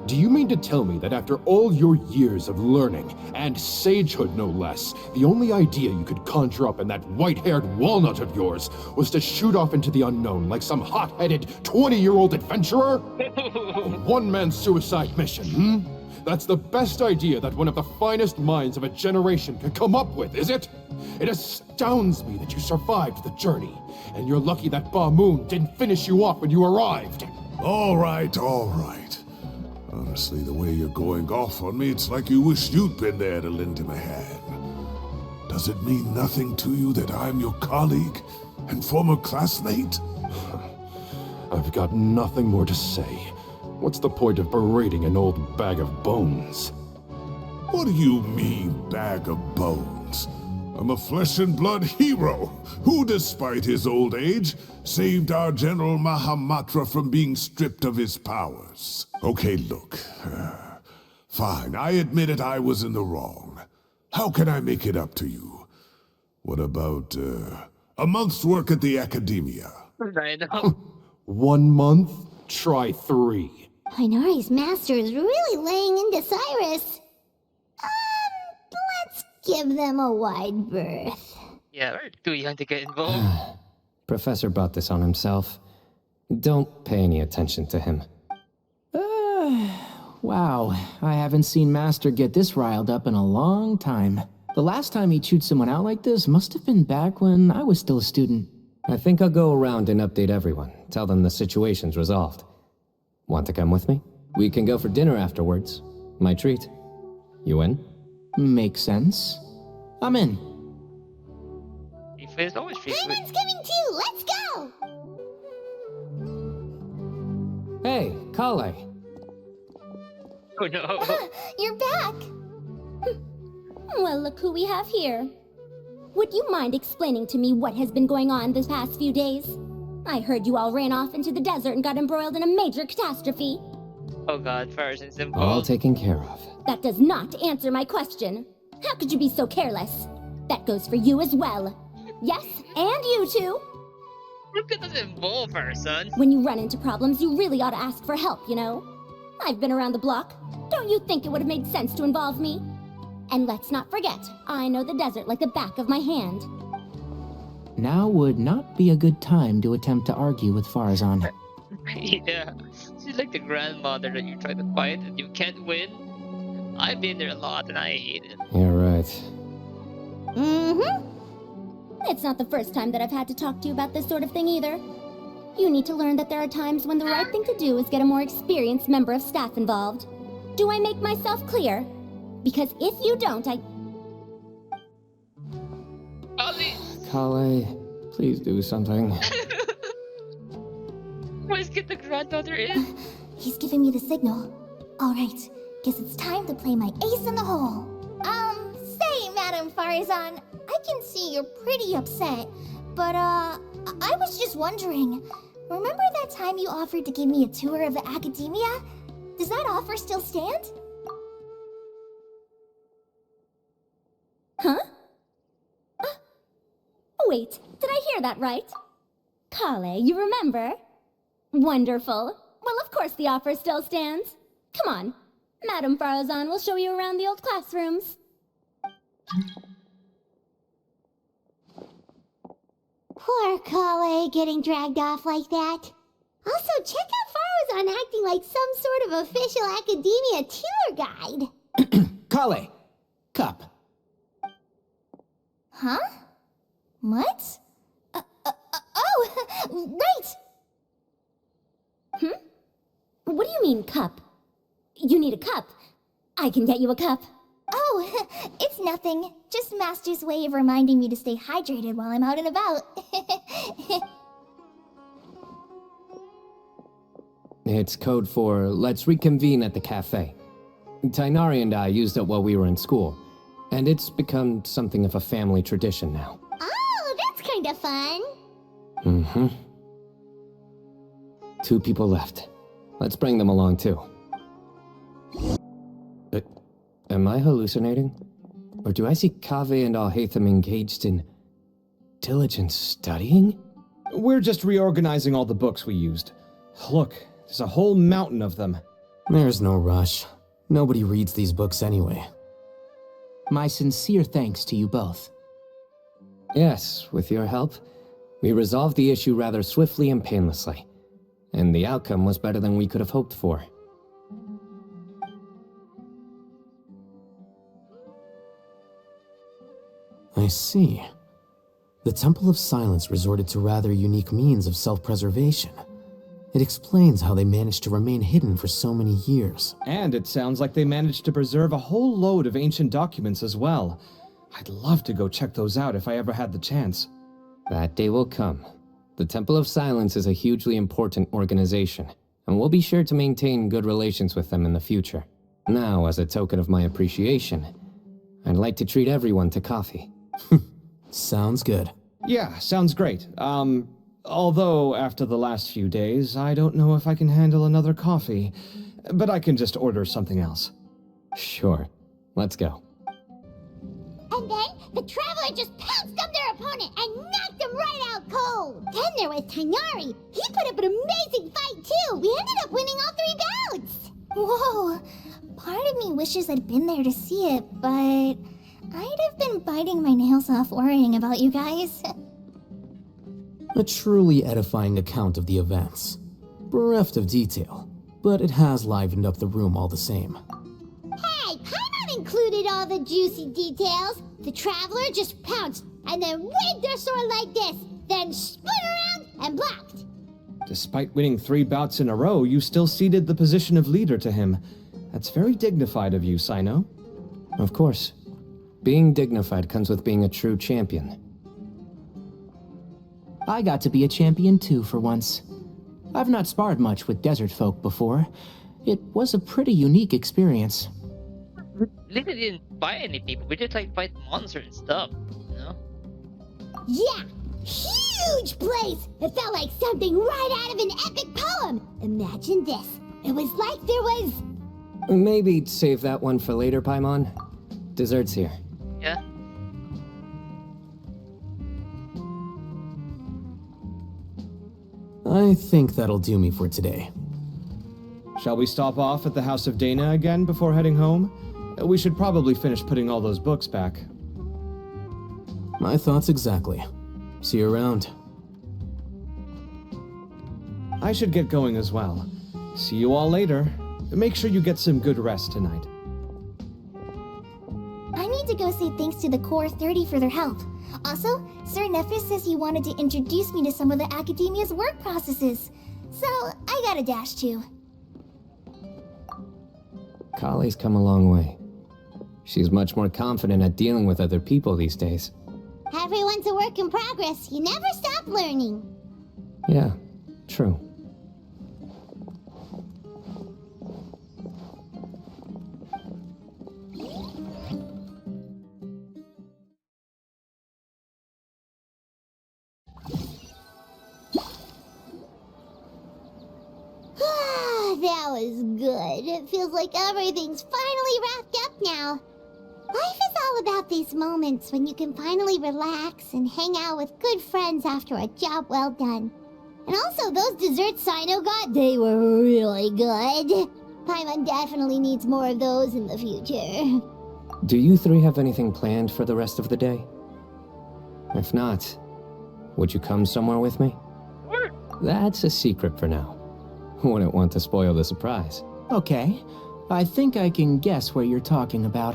Do you mean to tell me that after all your years of learning, and sagehood no less, the only idea you could conjure up in that white-haired walnut of yours was to shoot off into the unknown like some hot-headed 20-year-old adventurer? A one-man suicide mission, That's the best idea that one of the finest minds of a generation could come up with, is it? It astounds me that you survived the journey, and you're lucky that Ba Moon didn't finish you off when you arrived. All right, all right. Honestly, the way you're going off on me, it's like you wish you'd been there to lend him a hand. Does it mean nothing to you that I'm your colleague and former classmate? I've got nothing more to say. What's the point of berating an old bag of bones? What do you mean, bag of bones? I'm a flesh and blood hero who, despite his old age, saved our General Mahamatra from being stripped of his powers. Okay, look. Fine, I admit it, I was in the wrong. How can I make it up to you? What about, a month's work at the Academia? I know. 1 month? Try 3. Inari's master is really laying into Cyrus. Let's give them a wide berth. Yeah, we're too young to get involved. Professor brought this on himself. Don't pay any attention to him. Wow, I haven't seen Master get this riled up in a long time. The last time he chewed someone out like this must have been back when I was still a student. I think I'll go around and update everyone. Tell them the situation's resolved. Want to come with me? We can go for dinner afterwards. My treat. You in? Makes sense. I'm in. It's always free food. Payment's coming too! Let's go! Hey, Kale. Oh no. You're back! Well, look who we have here. Would you mind explaining to me what has been going on this past few days? I heard you all ran off into the desert and got embroiled in a major catastrophe. Oh god, first and simple. All taken care of. That does not answer my question. How could you be so careless? That goes for you as well. Yes, and you too. Look at this involve her, son. When you run into problems, you really ought to ask for help, you know? I've been around the block. Don't you think it would have made sense to involve me? And let's not forget, I know the desert like the back of my hand. Now would not be a good time to attempt to argue with Farazan. Yeah, she's like the grandmother that you try to fight and you can't win. I've been there a lot and I hate it. You're right. Mm-hmm. It's not the first time that I've had to talk to you about this sort of thing either. You need to learn that there are times when the right thing to do is get a more experienced member of staff involved. Do I make myself clear? Because if you don't, Kale, please do something. Let's get the granddaughter in. He's giving me the signal. All right, guess it's time to play my ace in the hole. Say, Madame Farazan, I can see you're pretty upset, but I was just wondering, remember that time you offered to give me a tour of the academia? Does that offer still stand? Huh? Wait, did I hear that right? Kale, you remember? Wonderful. Well, of course the offer still stands. Come on. Madame Farazan will show you around the old classrooms. Poor Kale getting dragged off like that. Also, check out Farazan acting like some sort of official academia tour guide. Kale! Cup. Huh? What? Oh, right! What do you mean, cup? You need a cup. I can get you a cup. Oh, it's nothing. Just Master's way of reminding me to stay hydrated while I'm out and about. It's code for let's reconvene at the cafe. Tainari and I used it while we were in school, and it's become something of a family tradition now. Oh, that's kind of fun. Mm-hmm. 2 people left. Let's bring them along, too. Am I hallucinating? Or do I see Kaveh and Alhaitham engaged in diligent studying? We're just reorganizing all the books we used. Look, there's a whole mountain of them. There's no rush. Nobody reads these books anyway. My sincere thanks to you both. Yes, with your help, we resolved the issue rather swiftly and painlessly. And the outcome was better than we could have hoped for. I see. The Temple of Silence resorted to rather unique means of self-preservation. It explains how they managed to remain hidden for so many years. And it sounds like they managed to preserve a whole load of ancient documents as well. I'd love to go check those out if I ever had the chance. That day will come. The Temple of Silence is a hugely important organization, and we'll be sure to maintain good relations with them in the future. Now, as a token of my appreciation, I'd like to treat everyone to coffee. Sounds good. Yeah, sounds great. Although after the last few days, I don't know if I can handle another coffee, but I can just order something else. Sure. Let's go. And then the Traveler just pounced on their opponent and knocked him right out cold. Then there was Tainari. He put up an amazing fight too. We ended up winning all 3 bouts. Whoa. Part of me wishes I'd been there to see it, but I'd have been biting my nails off worrying about you guys. A truly edifying account of the events. Bereft of detail, but it has livened up the room all the same. Hey, Paimon included all the juicy details. The Traveler just pounced and then waved their sword like this, then spun around and blocked. Despite winning 3 bouts in a row, you still ceded the position of leader to him. That's very dignified of you, Cyno. Of course. Being dignified comes with being a true champion. I got to be a champion too for once. I've not sparred much with desert folk before. It was a pretty unique experience. We literally didn't fight any people. We just like fight monsters and stuff, you know? Yeah, huge place. It felt like something right out of an epic poem. Imagine this. It was like there was... Maybe save that one for later, Paimon. Dessert's here. Yeah. I think that'll do me for today. Shall we stop off at the House of Dana again before heading home? We should probably finish putting all those books back. My thoughts exactly. See you around. I should get going as well. See you all later. Make sure you get some good rest tonight. I need to go say thanks to the Core 30 for their help. Also, Sir Nephis says he wanted to introduce me to some of the Academia's work processes. So, I gotta dash too. Kale's come a long way. She's much more confident at dealing with other people these days. Everyone's a work in progress. You never stop learning. Yeah, true. That was good. It feels like everything's finally wrapped up now. Life is all about these moments when you can finally relax and hang out with good friends after a job well done. And also, those desserts Cyno got, they were really good. Paimon definitely needs more of those in the future. Do you three have anything planned for the rest of the day? If not, would you come somewhere with me? That's a secret for now. Wouldn't want to spoil the surprise. Okay, I think I can guess what you're talking about.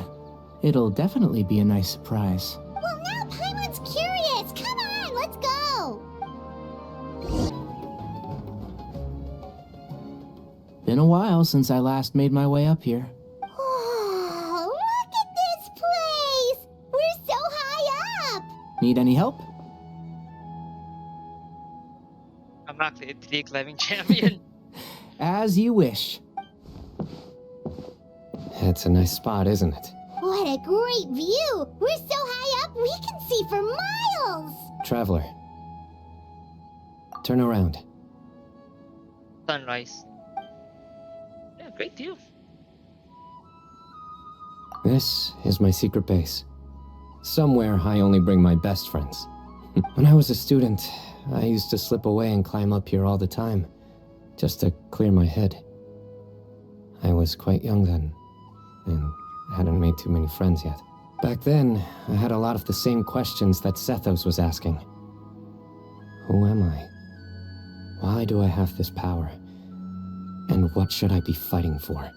It'll definitely be a nice surprise. Well, now Paimon's curious. Come on, let's go. Been a while since I last made my way up here. Oh, look at this place. We're so high up. Need any help? I'm actually a tree climbing champion. As you wish. It's a nice spot, isn't it? What a great view. We're so high up, we can see for miles. Traveler. Turn around. Sunrise. Yeah, great view. This is my secret base. Somewhere I only bring my best friends. When I was a student, I used to slip away and climb up here all the time, just to clear my head. I was quite young then, and hadn't made too many friends yet. Back then, I had a lot of the same questions that Sethos was asking. Who am I? Why do I have this power? And what should I be fighting for?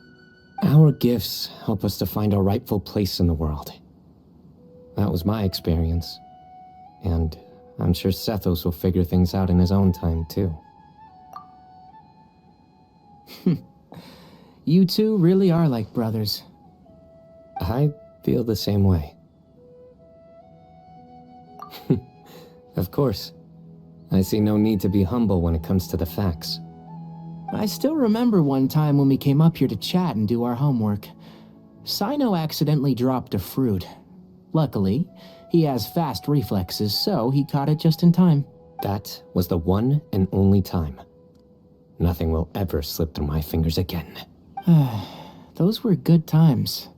Our gifts help us to find our rightful place in the world. That was my experience. And I'm sure Sethos will figure things out in his own time, too. You two really are like brothers. I feel the same way. Of course. I see no need to be humble when it comes to the facts. I still remember one time when we came up here to chat and do our homework. Cyno accidentally dropped a fruit. Luckily, he has fast reflexes, so he caught it just in time. That was the one and only time. Nothing will ever slip through my fingers again. Those were good times.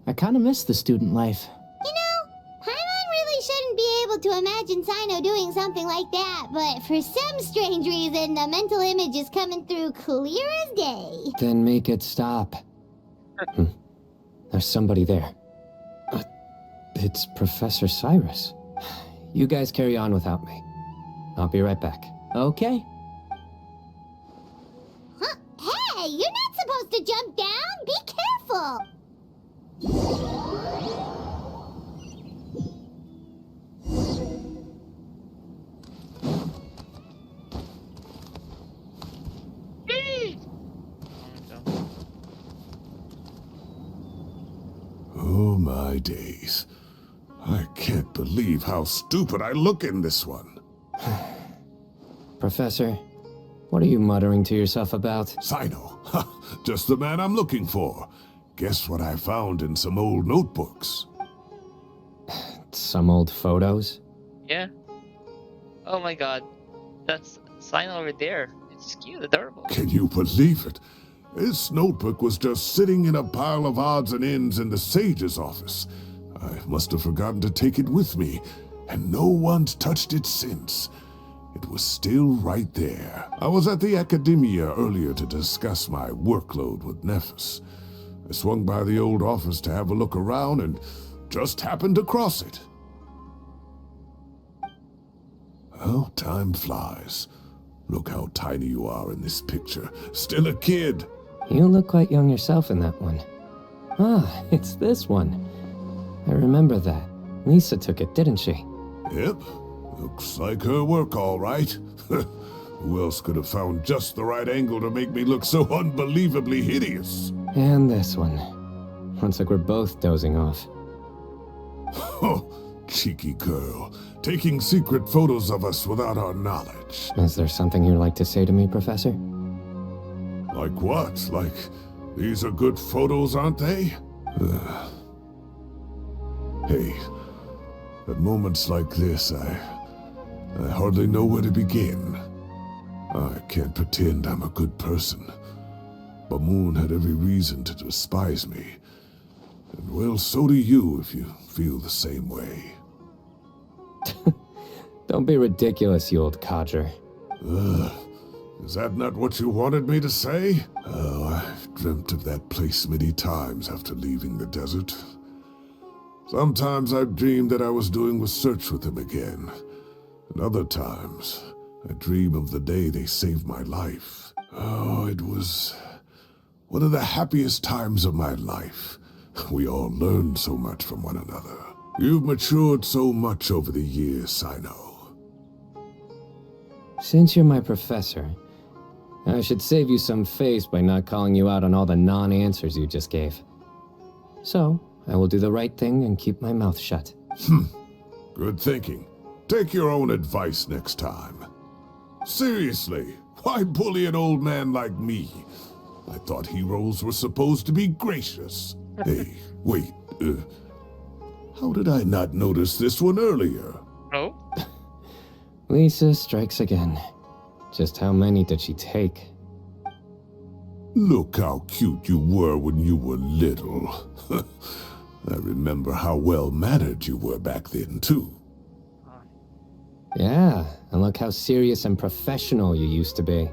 I kinda miss the student life. You know, Paimon really shouldn't be able to imagine Cyno doing something like that, but for some strange reason, the mental image is coming through clear as day. Then make it stop. There's somebody there. It's Professor Cyrus. You guys carry on without me. I'll be right back. Okay. Huh? Hey, you're not supposed to jump down! Be careful! Oh my days. I can't believe how stupid I look in this one. Professor, what are you muttering to yourself about? Cyno. Just the man I'm looking for. Guess what I found in some old notebooks? Some old photos? Yeah. Oh my god. That's Cyno over there. It's cute, adorable. Can you believe it? This notebook was just sitting in a pile of odds and ends in the sage's office. I must have forgotten to take it with me, and no one's touched it since. It was still right there. I was at the Academia earlier to discuss my workload with Nephis. I swung by the old office to have a look around and just happened across it. Oh, time flies. Look how tiny you are in this picture. Still a kid. You look quite young yourself in that one. Ah, it's this one. I remember that. Lisa took it, didn't she? Yep, looks like her work all right. Who else could have found just the right angle to make me look so unbelievably hideous? And this one. Looks like we're both dozing off. Oh, cheeky girl, taking secret photos of us without our knowledge. Is there something you'd like to say to me, Professor? Like what? Like, these are good photos, aren't they? Hey, at moments like this, I hardly know where to begin. I can't pretend I'm a good person. Bamoon had every reason to despise me. And well, so do you if you feel the same way. Don't be ridiculous, you old codger. Is that not what you wanted me to say? Oh, I've dreamt of that place many times after leaving the desert. Sometimes I've dreamed that I was doing research with them again. And other times, I dream of the day they saved my life. Oh, it was one of the happiest times of my life. We all learned so much from one another. You've matured so much over the years, Cyno. Since you're my professor, I should save you some face by not calling you out on all the non-answers you just gave. So, I will do the right thing and keep my mouth shut. Good thinking. Take your own advice next time. Seriously, why bully an old man like me? I thought heroes were supposed to be gracious. Hey, wait, how did I not notice this one earlier? Oh? Lisa strikes again. Just how many did she take? Look how cute you were when you were little. I remember how well-mannered you were back then, too. Yeah, and look how serious and professional you used to be.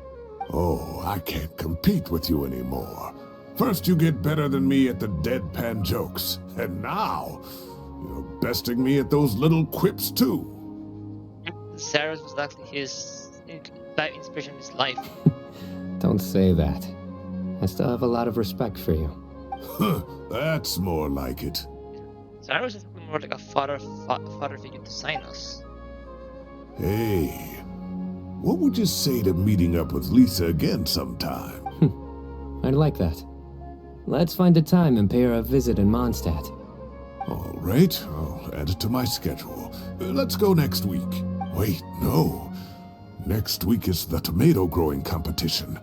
Oh, I can't compete with you anymore. First you get better than me at the deadpan jokes, and now you're besting me at those little quips too. Cyrus was actually his inspiration in his life. Don't say that. I still have a lot of respect for you. That's more like it. Cyrus is more like a father figure to Cynos. Hey, what would you say to meeting up with Lisa again sometime? I'd like that. Let's find a time and pay her a visit in Mondstadt. All right, I'll add it to my schedule. Let's go next week. Wait, no. Next week is the tomato growing competition.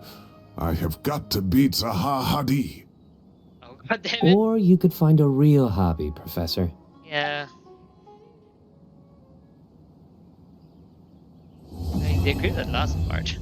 I have got to beat Zaha Hadid. Oh, God damn it. Or you could find a real hobby, Professor. Yeah. I mean, they agreed with that last part.